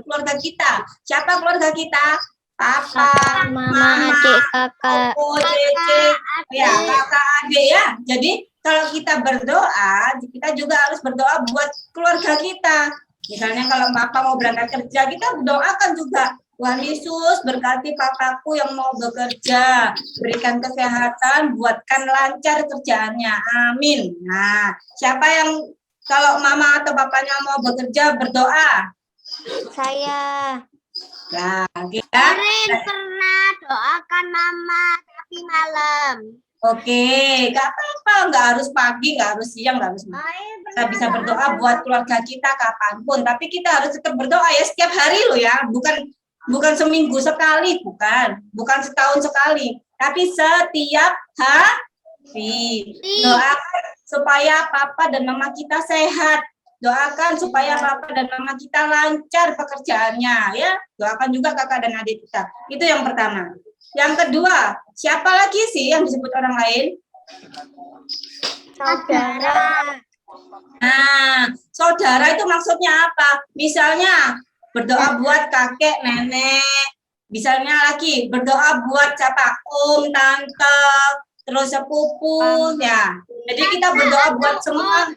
keluarga kita. Siapa keluarga kita? Papa, Mama, adik, kakak. Opo, Cece, ya, kakak, adik ya. Jadi kalau kita berdoa, kita juga harus berdoa buat keluarga kita. Misalnya kalau Papa mau berangkat kerja, kita doakan juga. Tuhan Yesus berkati papaku yang mau bekerja, berikan kesehatan, buatkan lancar kerjaannya, amin. Nah, siapa yang kalau mama atau bapaknya mau bekerja berdoa? Saya. Nah, kita Kemarin pernah doakan mama tapi malam. oke, nggak apa-apa, nggak harus pagi, nggak harus siang, nggak harus malam. Kita bisa berdoa buat keluarga kita kapanpun, tapi kita harus tetap berdoa ya setiap hari loh ya, bukan bukan seminggu sekali, bukan setahun sekali, tapi setiap hari. Doakan supaya papa dan mama kita sehat. Doakan supaya papa dan mama kita lancar pekerjaannya, ya. Doakan juga kakak dan adik kita. Itu yang pertama. Yang kedua, siapa lagi sih yang disebut orang lain? Saudara. Nah, saudara itu maksudnya apa? Misalnya berdoa buat kakek, nenek. Misalnya lagi berdoa buat siapa? Om, tante, terus sepupu, ya. Jadi kita berdoa buat semua.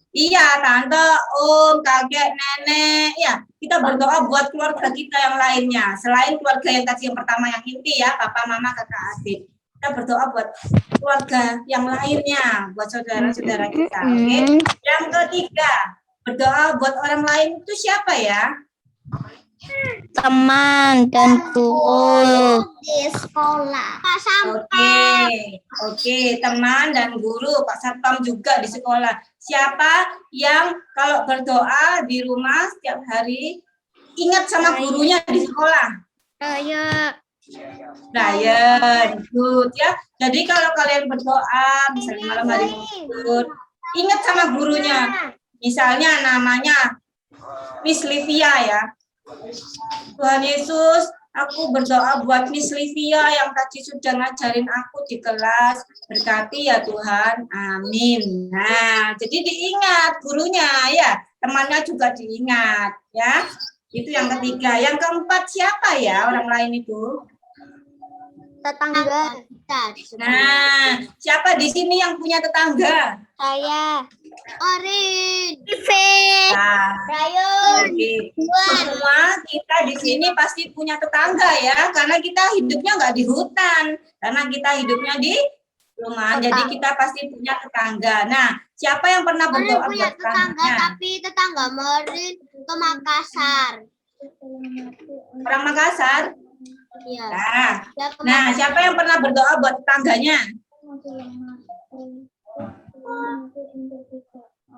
Iya, tante, om, kakek, nenek, ya. Kita berdoa buat keluarga kita yang lainnya. Selain keluarga yang tadi yang pertama yang inti ya, papa, mama, kakak, adik. Kita berdoa buat keluarga yang lainnya, buat saudara-saudara kita. Oke. Yang ketiga, berdoa buat orang lain itu siapa ya? Teman dan guru di sekolah. Pak Sampam. Oke, teman dan guru, Pak Satpam juga di sekolah. Siapa yang kalau berdoa di rumah setiap hari ingat sama gurunya di sekolah? Ryan, good ya. Jadi kalau kalian berdoa, misalnya malam hari mau tidur, ingat sama gurunya. Misalnya namanya Miss Livia ya. Tuhan Yesus, aku berdoa buat Miss Livia yang tadi sudah ngajarin aku di kelas. Berkati ya Tuhan, amin. Nah, jadi diingat gurunya ya, temannya juga diingat ya. Itu yang ketiga. Yang keempat siapa ya orang lain itu? Tetangga. Nah, siapa di sini yang punya tetangga? Saya. Orin. Nah, Rayun. oke. Semua kita di sini pasti punya tetangga ya, karena kita hidupnya nggak di hutan, karena kita hidupnya di rumah, jadi kita pasti punya tetangga. Nah, siapa yang pernah berdoa punya buat tetangga, tetangganya? tapi tetangga Morin ke Makassar. Orang Makassar? Iya. Nah, siapa yang pernah berdoa buat tetangganya?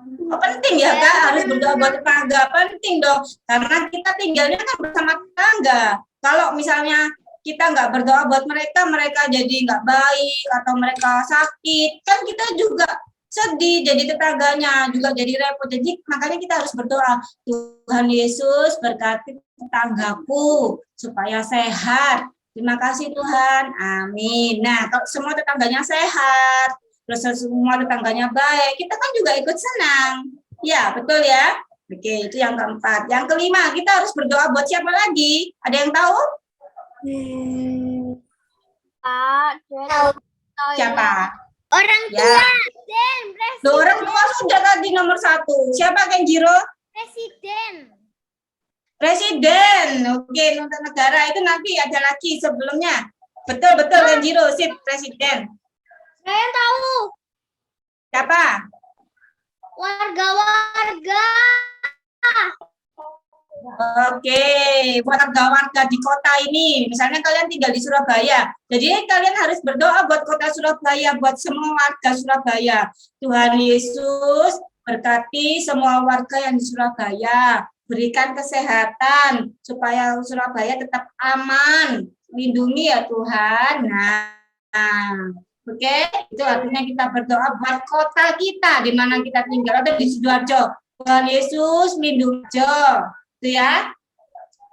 Oh, penting ya Kak, harus berdoa buat tetangga, penting dong, karena kita tinggalnya kan bersama tetangga. Kalau misalnya kita nggak berdoa buat mereka, mereka jadi nggak baik atau mereka sakit, kan kita juga sedih, jadi tetangganya juga jadi repot. Jadi makanya kita harus berdoa, Tuhan Yesus berkati tetanggaku supaya sehat. Terima kasih Tuhan, amin. Nah, kalau semua tetangganya sehat, terus semua tetangganya baik, kita kan juga ikut senang. Ya, betul ya? Oke, itu yang keempat. Yang kelima, kita harus berdoa buat siapa lagi? Ada yang tahu? Siapa? Orang Ya. tua. Loh, orang tua sudah tadi nomor 1. Siapa Kenjiro? Presiden. Oke, untuk negara itu nanti ada lagi sebelumnya. Betul Kenjiro, sip, presiden. Saya tahu. Siapa? Warga-warga. Oke, warga-warga di kota ini. Misalnya kalian tinggal di Surabaya. Jadi kalian harus berdoa buat kota Surabaya, buat semua warga Surabaya. Tuhan Yesus berkati semua warga yang di Surabaya. Berikan kesehatan supaya Surabaya tetap aman. Lindungi ya Tuhan. Nah, oke, itu artinya kita berdoa buat kota kita di mana kita tinggal, ada di Sidoarjo. Tuhan Yesus lindungi. Itu ya.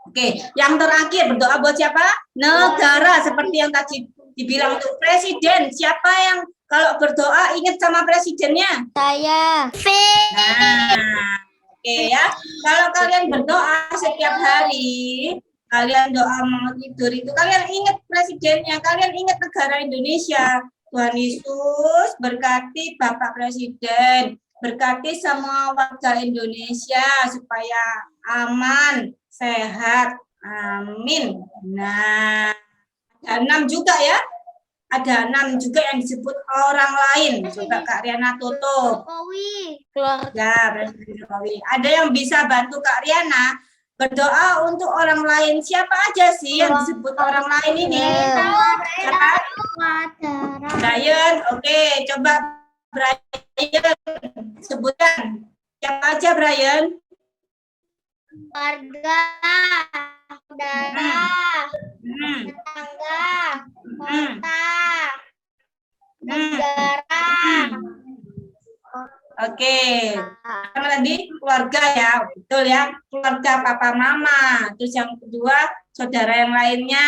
Oke, yang terakhir berdoa buat siapa? Negara, seperti yang tadi dibilang untuk presiden. Siapa yang kalau berdoa ingat sama presidennya? Saya. Nah, oke ya. Kalau kalian berdoa setiap hari, kalian doa mau tidur itu, kalian ingat presidennya, kalian ingat negara Indonesia. Tuhan Yesus berkati Bapak Presiden, berkati semua warga Indonesia supaya aman, sehat, amin. Nah, ada 6 juga ya. Ada 6 juga yang disebut orang lain. Coba Kak Riana tutup. Jokowi. Ya, Presiden Jokowi. Ada yang bisa bantu Kak Riana berdoa untuk orang lain. Siapa aja sih yang disebut orang lain ini? Siapa? Brian. Oke, coba Brian sebutkan. Siapa aja Brian? Keluarga, saudara, Hmm. tetangga, Hmm. kota, Hmm. negara. Oke. Yang tadi keluarga ya, betul ya, keluarga papa mama. Terus yang kedua saudara yang lainnya,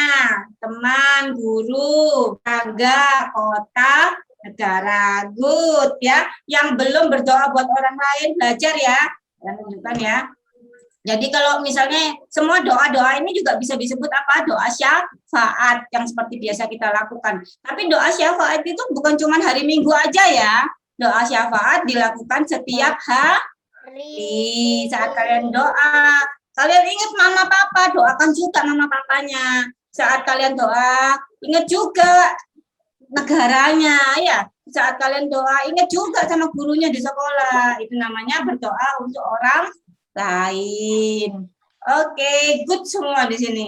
teman, guru, tetangga, kota, negara. Good ya. Yang belum berdoa buat orang lain belajar ya, dan tunjukkan ya. Jadi kalau misalnya semua doa-doa ini juga bisa disebut apa? Doa syafaat yang seperti biasa kita lakukan. Tapi doa syafaat itu bukan cuma hari Minggu aja ya. Doa syafaat dilakukan setiap hari saat kalian doa. Kalian ingat mama papa, doakan juga mama papanya. Saat kalian doa, ingat juga negaranya ya. Saat kalian doa, ingat juga sama gurunya di sekolah. Itu namanya berdoa untuk orang lain. Oke, good semua di sini.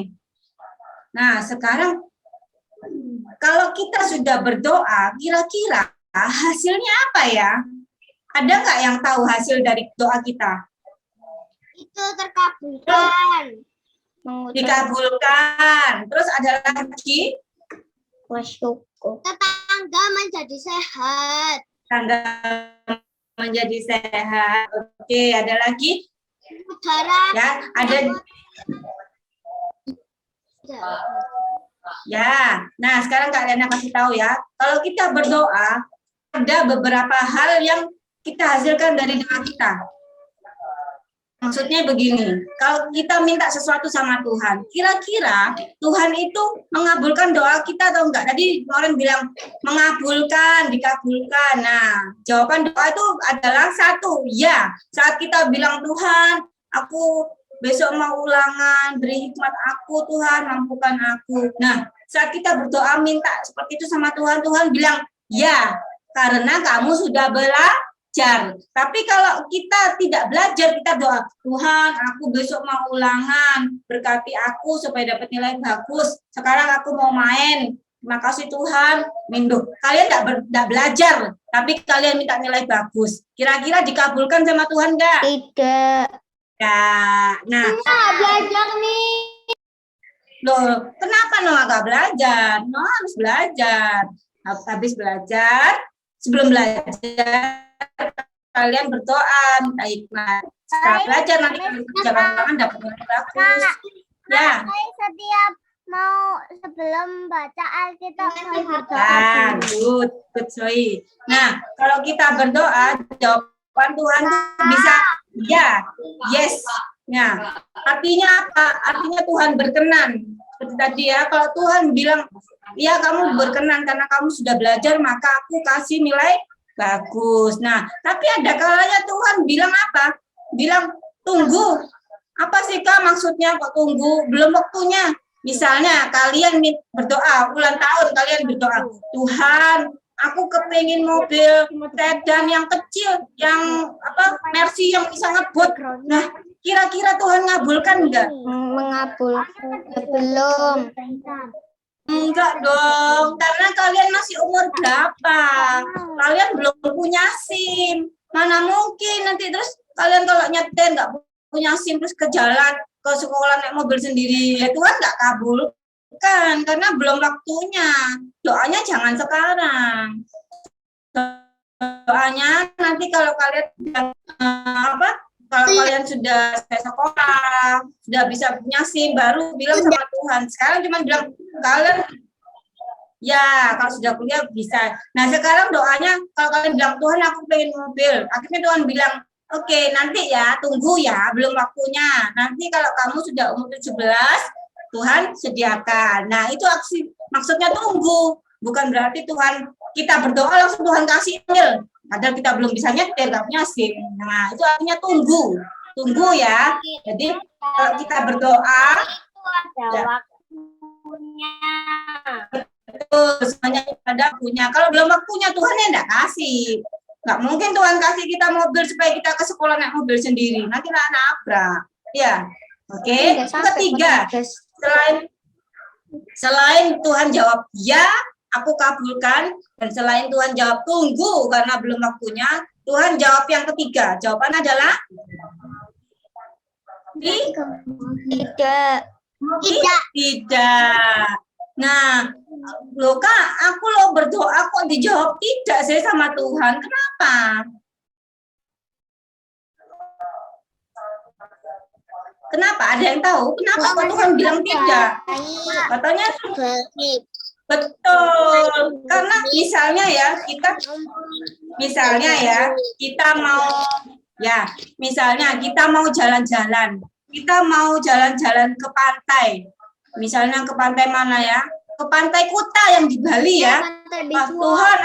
Nah, sekarang kalau kita sudah berdoa, kira-kira hasilnya apa ya? Ada nggak yang tahu hasil dari doa kita? Itu terkabulkan. Dikabulkan. Terus ada lagi? Tetangga menjadi sehat. Tangga menjadi sehat. Oke, ada lagi? Saudara. Ya, ada. Ya, nah sekarang Kak Lena kasih tahu ya. Kalau kita berdoa, ada beberapa hal yang kita hasilkan dari doa kita. Maksudnya begini, kalau kita minta sesuatu sama Tuhan, kira-kira Tuhan itu mengabulkan doa kita atau enggak? Tadi orang bilang mengabulkan, dikabulkan. Nah, jawaban doa itu adalah satu, ya. Saat kita bilang Tuhan, aku besok mau ulangan, beri hikmat aku Tuhan, mampukan aku. Nah, saat kita berdoa minta seperti itu sama Tuhan, Tuhan bilang, ya, karena kamu sudah belajar. Tapi kalau kita tidak belajar, kita doa, Tuhan, aku besok mau ulangan, berkati aku supaya dapat nilai bagus. Sekarang aku mau main. Terima kasih Tuhan. Minduh. Kalian tidak belajar, tapi kalian minta nilai bagus. Kira-kira dikabulkan sama Tuhan enggak? Tidak. Ya. Nah, Belajar nih. loh, kenapa Noah gak belajar? Noah harus belajar. Habis belajar, sebelum belajar, kalian berdoa, minta hikmat. Setelah belajar, nanti kalian kerjakan ulangan dapat nilai bagus. Ya. Setiap mau sebelum baca Alkitab saya berdoa. Nah, good, Zoe. Nah, kalau kita berdoa, jawaban Tuhan tuh bisa ya, yes. Nah, artinya apa? Artinya Tuhan berkenan. Seperti tadi ya, kalau Tuhan bilang, ya kamu berkenan karena kamu sudah belajar, maka aku kasih nilai bagus. Nah, tapi ada kalanya Tuhan bilang apa? Bilang tunggu. Apa sih Kak maksudnya kok tunggu? Belum waktunya. Misalnya kalian berdoa, ulang tahun kalian berdoa, Tuhan, aku kepingin mobil sedan yang kecil, yang apa, Mercy yang bisa ngebut. Nah, kira-kira Tuhan ngabulkan enggak? Mengabulkan belum. Enggak dong, karena kalian masih umur berapa? Kalian belum punya SIM. Mana mungkin nanti terus kalian kalau nyetir nggak punya SIM terus ke jalan, ke sekolah naik mobil sendiri. Ya Tuhan nggak kabulkan karena belum waktunya. Doanya jangan sekarang. Doanya nanti kalau kalian kalau kalian sudah selesai sekolah, sudah bisa punya SIM, baru bilang sama Tuhan. Sekarang cuma bilang, kalian, ya kalau sudah kuliah bisa. Nah sekarang doanya, kalau kalian bilang, Tuhan aku pengen mobil. Akhirnya Tuhan bilang, oke, nanti ya, tunggu ya, belum waktunya. Nanti kalau kamu sudah umur 17, Tuhan sediakan. Nah itu maksudnya tunggu. Bukan berarti Tuhan, kita berdoa langsung Tuhan kasih mobil. Padahal kita belum bisa nyetir, nggak punya SIM. Nah, itu artinya tunggu. Tunggu ya. Jadi, kalau kita berdoa, Itu ada ya. waktunya. Betul, semuanya ada punya. Kalau belum waktunya, Tuhan ya nggak kasih. Nggak mungkin Tuhan kasih kita mobil supaya kita ke sekolah naik mobil sendiri. Nanti lah nabrak. Ya, oke. Ketiga, selain Tuhan jawab ya, aku kabulkan, dan selain Tuhan jawab tunggu karena belum waktunya, Tuhan jawab yang ketiga. Jawaban adalah Tidak. Tidak. Nah, loh Kak, aku lo berdoa kok dijawab tidak sih sama Tuhan. Kenapa? Kenapa? Ada yang tahu? Kenapa kok Tuhan bilang tidak? Katanya Baik. betul. Karena misalnya ya, kita mau misalnya kita mau jalan-jalan. Kita mau jalan-jalan ke pantai. Misalnya ke pantai mana ya? Ke pantai Kuta yang di Bali ya. Wah, Tuhan,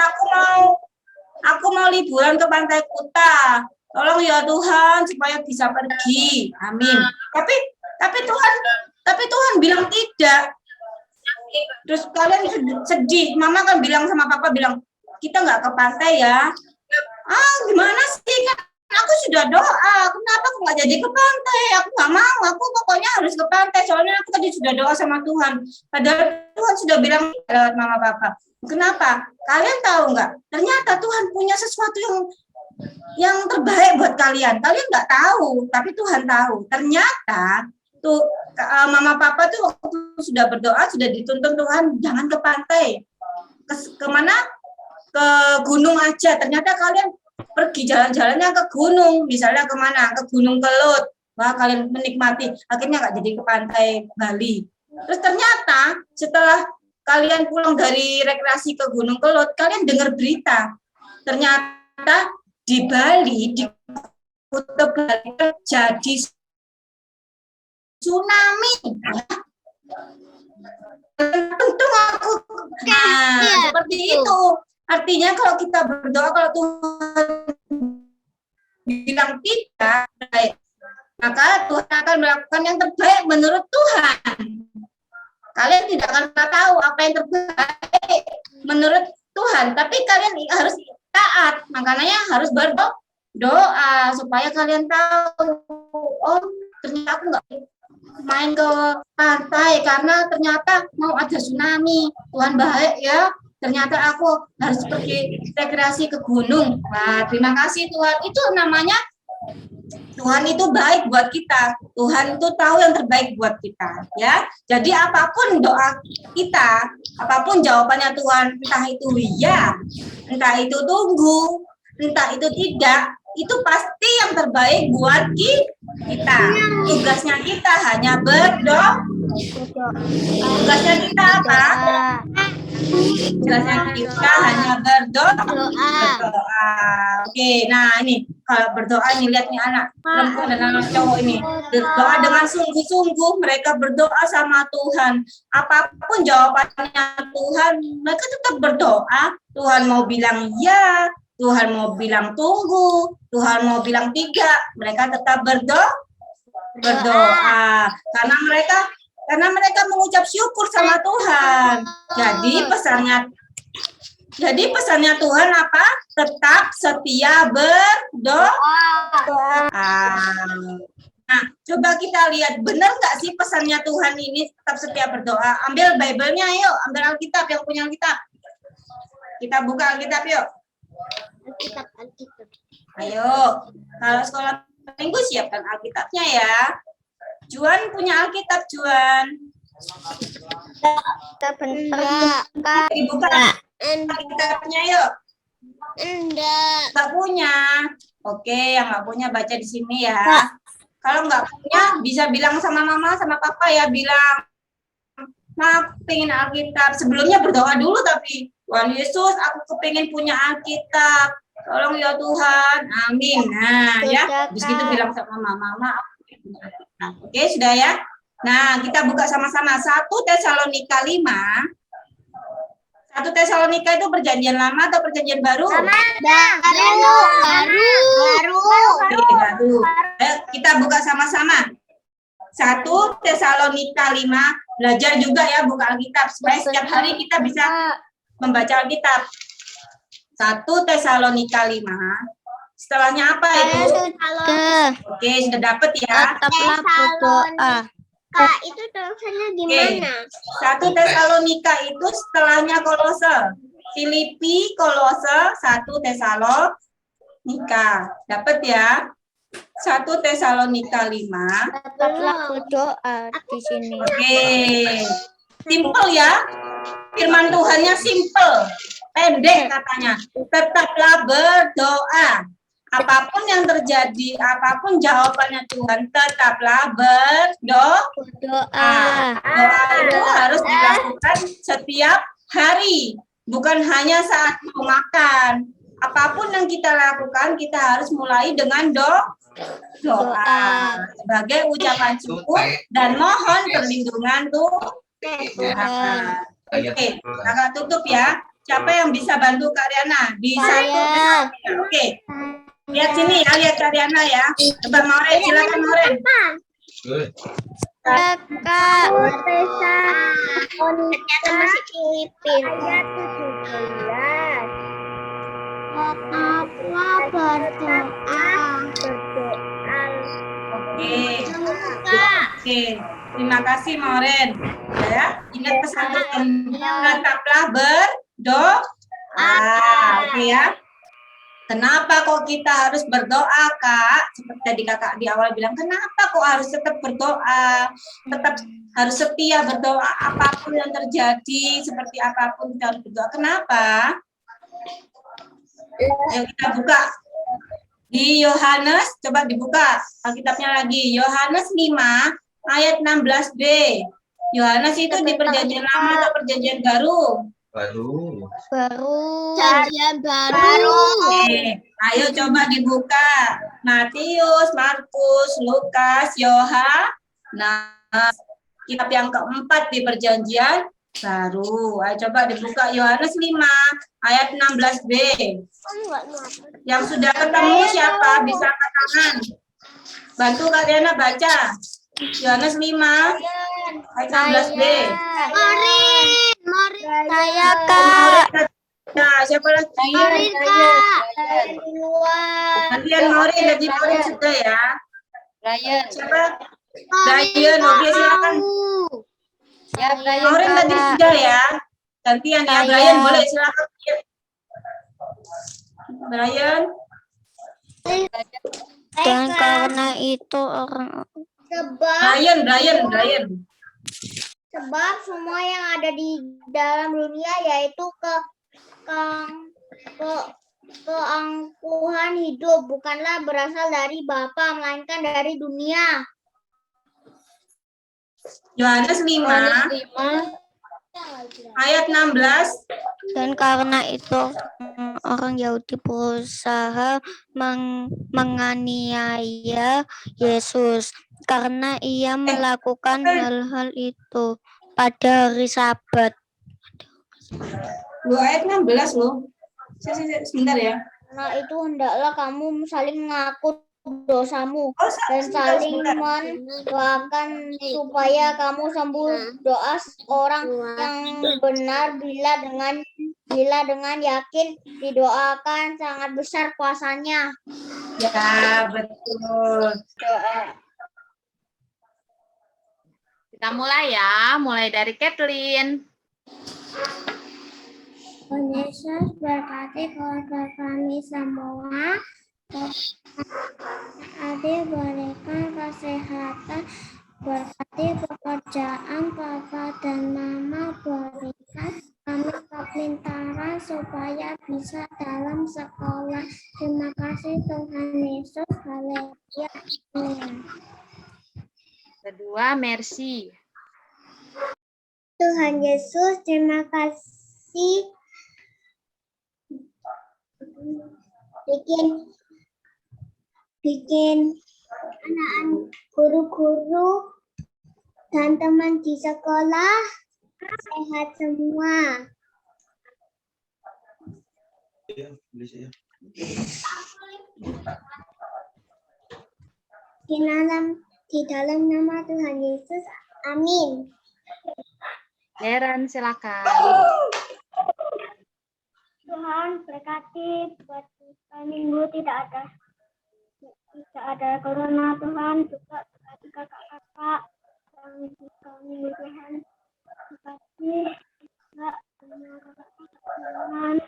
aku mau liburan ke pantai Kuta. Tolong ya Tuhan supaya bisa pergi. Amin. Tapi Tuhan bilang tidak. Terus kalian sedih. Mama kan bilang sama papa bilang, kita nggak ke pantai ya. Gimana sih kan? Aku sudah doa. Kenapa aku nggak jadi ke pantai? Aku nggak mau. Aku pokoknya harus ke pantai. Soalnya aku tadi sudah doa sama Tuhan. Padahal Tuhan sudah bilang lewat mama papa. Kenapa? Kalian tahu nggak? Ternyata Tuhan punya sesuatu yang terbaik buat kalian. Kalian nggak tahu, tapi Tuhan tahu. Ternyata tuh mama papa tuh waktu sudah berdoa sudah dituntun Tuhan jangan ke pantai. Kemana? Ke gunung aja. Ternyata kalian pergi jalan-jalannya ke gunung, misalnya kemana? Ke Gunung Kelut. Wah, kalian menikmati. Akhirnya nggak jadi ke pantai Bali. Terus ternyata setelah kalian pulang dari rekreasi ke Gunung Kelut, kalian dengar berita. Ternyata di Bali, di Kuta Bali terjadi tsunami. Untung aku. Seperti itu. Artinya kalau kita berdoa, kalau Tuhan bilang tidak, maka Tuhan akan melakukan yang terbaik menurut Tuhan. Kalian tidak akan tahu apa yang terbaik menurut Tuhan, tapi kalian harus taat. Makanya harus berdoa supaya kalian tahu, oh ternyata aku nggak main ke pantai karena ternyata mau ada tsunami. Tuhan baik ya. Ternyata aku harus pergi rekreasi ke gunung. Nah, terima kasih Tuhan. Itu namanya Tuhan itu baik buat kita. Tuhan itu tahu yang terbaik buat kita, ya. Jadi apapun doa kita, apapun jawabannya Tuhan, entah itu ya, entah itu tunggu, entah itu tidak, itu pasti yang terbaik buat kita. Tugasnya kita hanya berdoa. Tugasnya kita apa? Tugasnya kita hanya berdoa. Oke, nah ini kalau berdoa nih, lihat nih anak perempuan dan anak cowok ini berdoa dengan sungguh-sungguh. Mereka berdoa sama Tuhan. Apapun jawabannya Tuhan, mereka tetap berdoa. Tuhan mau bilang ya, Tuhan mau bilang tunggu, Tuhan mau bilang tidak, mereka tetap berdoa. Karena mereka mengucap syukur sama Tuhan. Jadi pesannya Tuhan apa? Tetap setia berdoa. Nah, coba kita lihat, benar nggak sih pesannya Tuhan ini tetap setia berdoa? Ambil Bible-nya, yuk. Ambil Alkitab, yang punya Alkitab. Kita buka Alkitab, yuk. Alkitab. Ayo, kalau sekolah minggu siapkan Alkitabnya ya. Juan punya Alkitab, Juan. Enggak. Dibuka Alkitabnya yuk. Enggak. Nggak punya. Oke, yang nggak punya baca di sini ya. Kalau nggak punya bisa bilang sama mama, sama papa ya, bilang, "Ma, pengen Alkitab." Sebelumnya berdoa dulu tapi, Tuhan Yesus, aku kepengen punya Alkitab. Tolong ya Tuhan. Amin. Nah, ya. Habis itu bilang sama mama, nah, oke, sudah ya. Nah, kita buka sama-sama 1 Tesalonika 5. 1 Tesalonika itu perjanjian lama atau perjanjian baru? Baru. Oke, baru. Kita buka sama-sama. 1 Tesalonika 5. Belajar juga ya buka Alkitab supaya setiap hari kita bisa membaca Alkitab. 1 Tesalonika 5. Setelahnya apa itu? Oke, sudah dapat ya. Tetaplah berdoa. Kak, itu tulisannya di mana? 1 Tesalonika itu setelahnya Kolose. Filipi, Kolose, 1 Tesalonika. Dapat ya? 1 Tesalonika 5. Tetaplah berdoa di sini. Oke. Simple ya. Firman Tuhannya simple. Pendek katanya. Tetaplah berdoa. Apapun yang terjadi, apapun jawabannya Tuhan, tetaplah berdoa. Berdoa. Doa itu harus dilakukan setiap hari, bukan hanya saat mau makan. Apapun yang kita lakukan, kita harus mulai dengan doa sebagai ucapan syukur dan mohon perlindungan Tuhan. Oke, kakak tutup ya. Siapa yang bisa bantu Kak Riana di satu? Oke, lihat sini ya, lihat Kak Riana ya. Coba Mauren, silakan Mauren. Kakak ternyata masih ipin. Ayat 17. Tetaplah berdoa. Oke, terima kasih Mauren. Ya, ingat pesan Tuhan. Tetaplah berdoa. Oke ya. Kenapa kok kita harus berdoa, Kak? Seperti tadi kakak di awal bilang, kenapa kok harus tetap berdoa? Tetap harus setia berdoa apapun yang terjadi, seperti apapun kita harus berdoa. Kenapa? Ayo kita buka. Di Yohanes, coba dibuka Alkitabnya lagi. Yohanes 5, ayat 16b. Yohanes itu di perjanjian lama atau perjanjian baru? Baru. Janjian baru. Oke, ayo coba dibuka. Matius, Markus, Lukas, Yohanes. Kitab yang keempat di perjanjian baru. Ayo coba dibuka Yohanes 5 ayat 16b. Yang sudah ketemu siapa? Bisa angkat tangan. Bantu Kak Diana baca. Yohanes 5 ayat 16b. Mari saya Kak. Nah, siapa lagi? Mari Kak. Gantian Maurin, jadi Maurin sudah ya. Ryan. Siapa? Brian, oke silakan. Ya, Ryan. Maurin tadi sudah ya. Gantian ya, Brian boleh silakan. Brian. Dan karena itu orang Brian. sebab semua yang ada di dalam dunia yaitu keangkuhan hidup bukanlah berasal dari Bapa melainkan dari dunia. Yohanes 5 ayat 16. Dan karena itu orang Yahudi berusaha menganiaya Yesus karena ia melakukan hal-hal itu pada hari Sabat. 2 ayat 16 loh. Sebentar ya. Karena itu hendaklah kamu saling mengaku dosamu dan sebentar. saling mendoakan supaya kamu sembuh. Doa orang yang benar bila dengan yakin didoakan sangat besar kuasanya. Ya, betul. Kita mulai ya, mulai dari Kathleen. Tuhan Yesus berkati keluarga kami semua. Adik berikan kesehatan, berkati pekerjaan Papa dan Mama, berikan kami kepintaran supaya bisa dalam sekolah. Terima kasih Tuhan Yesus. Haleluya. Amin. Kedua, Mercy. Tuhan Yesus, terima kasih. Bikin anak-anak, guru-guru dan teman di sekolah sehat semua. Di dalam nama Tuhan Yesus, amin. Deren, silakan. Tuhan berkati buat minggu tidak ada corona. Tuhan juga berkati kakak-kakak yang juga minggu Tuhan berkati juga semua kakak-kakak Tuhan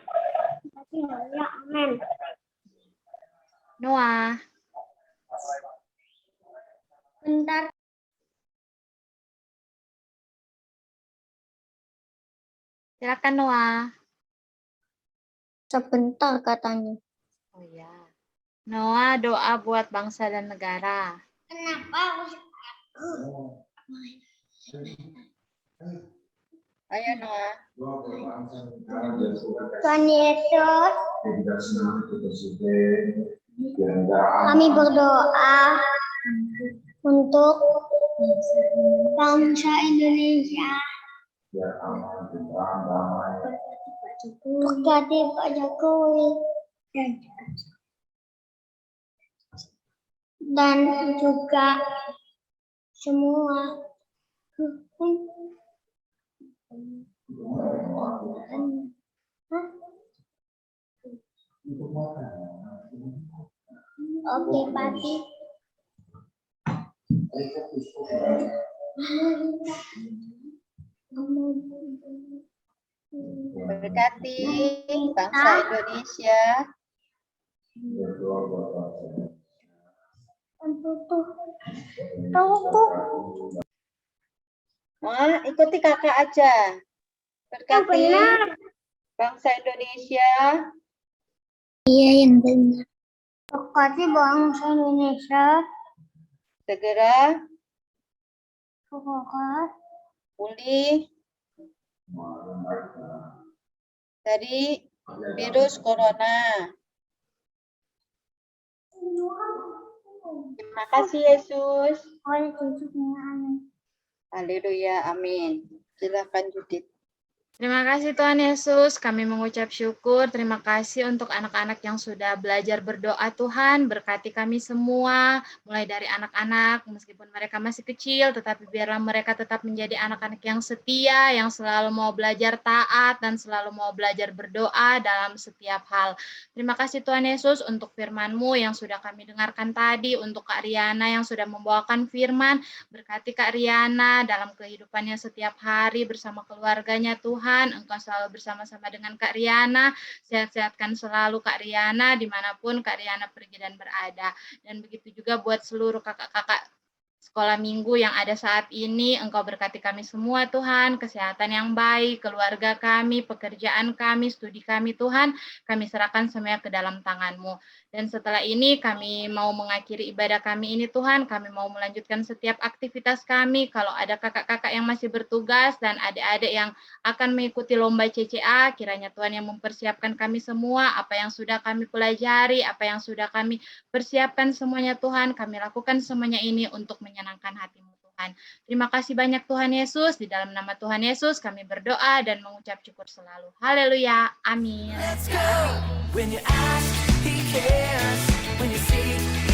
berkati ya, amin. Noah. Silakan Noah. Sebentar katanya. Oh ya. Noah, doa buat bangsa dan negara. Kenapa harus Ayo Noah. Tuhan Yesus, kami berdoa untuk bangsa Indonesia. Berkati Pak Jokowi dan juga semua Oke, Pati. Berkati bangsa Indonesia. Noah, ikuti kakak aja. Berkati bangsa Indonesia. Iya, yang benar. Berkati bangsa Indonesia. Segera Semoga pulih dari virus corona. Terima kasih Yesus. Haleluya, amin. Silakan Judit. Terima kasih Tuhan Yesus, kami mengucap syukur, terima kasih untuk anak-anak yang sudah belajar berdoa Tuhan, berkati kami semua, mulai dari anak-anak, meskipun mereka masih kecil, tetapi biarlah mereka tetap menjadi anak-anak yang setia, yang selalu mau belajar taat, dan selalu mau belajar berdoa dalam setiap hal. Terima kasih Tuhan Yesus untuk firman-Mu yang sudah kami dengarkan tadi, untuk Kak Riana yang sudah membawakan firman, berkati Kak Riana dalam kehidupannya setiap hari bersama keluarganya Tuhan. Engkau selalu bersama-sama dengan Kak Riana, sehat-sehatkan selalu Kak Riana dimanapun Kak Riana pergi dan berada. Dan begitu juga buat seluruh kakak-kakak sekolah minggu yang ada saat ini, Engkau berkati kami semua Tuhan, kesehatan yang baik, keluarga kami, pekerjaan kami, studi kami Tuhan, kami serahkan semuanya ke dalam tangan-Mu. Dan setelah ini kami mau mengakhiri ibadah kami ini Tuhan, kami mau melanjutkan setiap aktivitas kami, kalau ada kakak-kakak yang masih bertugas dan adik-adik yang akan mengikuti lomba CCA, kiranya Tuhan yang mempersiapkan kami semua, apa yang sudah kami pelajari, apa yang sudah kami persiapkan semuanya Tuhan, kami lakukan semuanya ini untuk menyenangkan hati-Mu Tuhan. Terima kasih banyak Tuhan Yesus, di dalam nama Tuhan Yesus kami berdoa dan mengucap syukur selalu. Haleluya, amin. Let's go. When you ask, he cares. When you seek,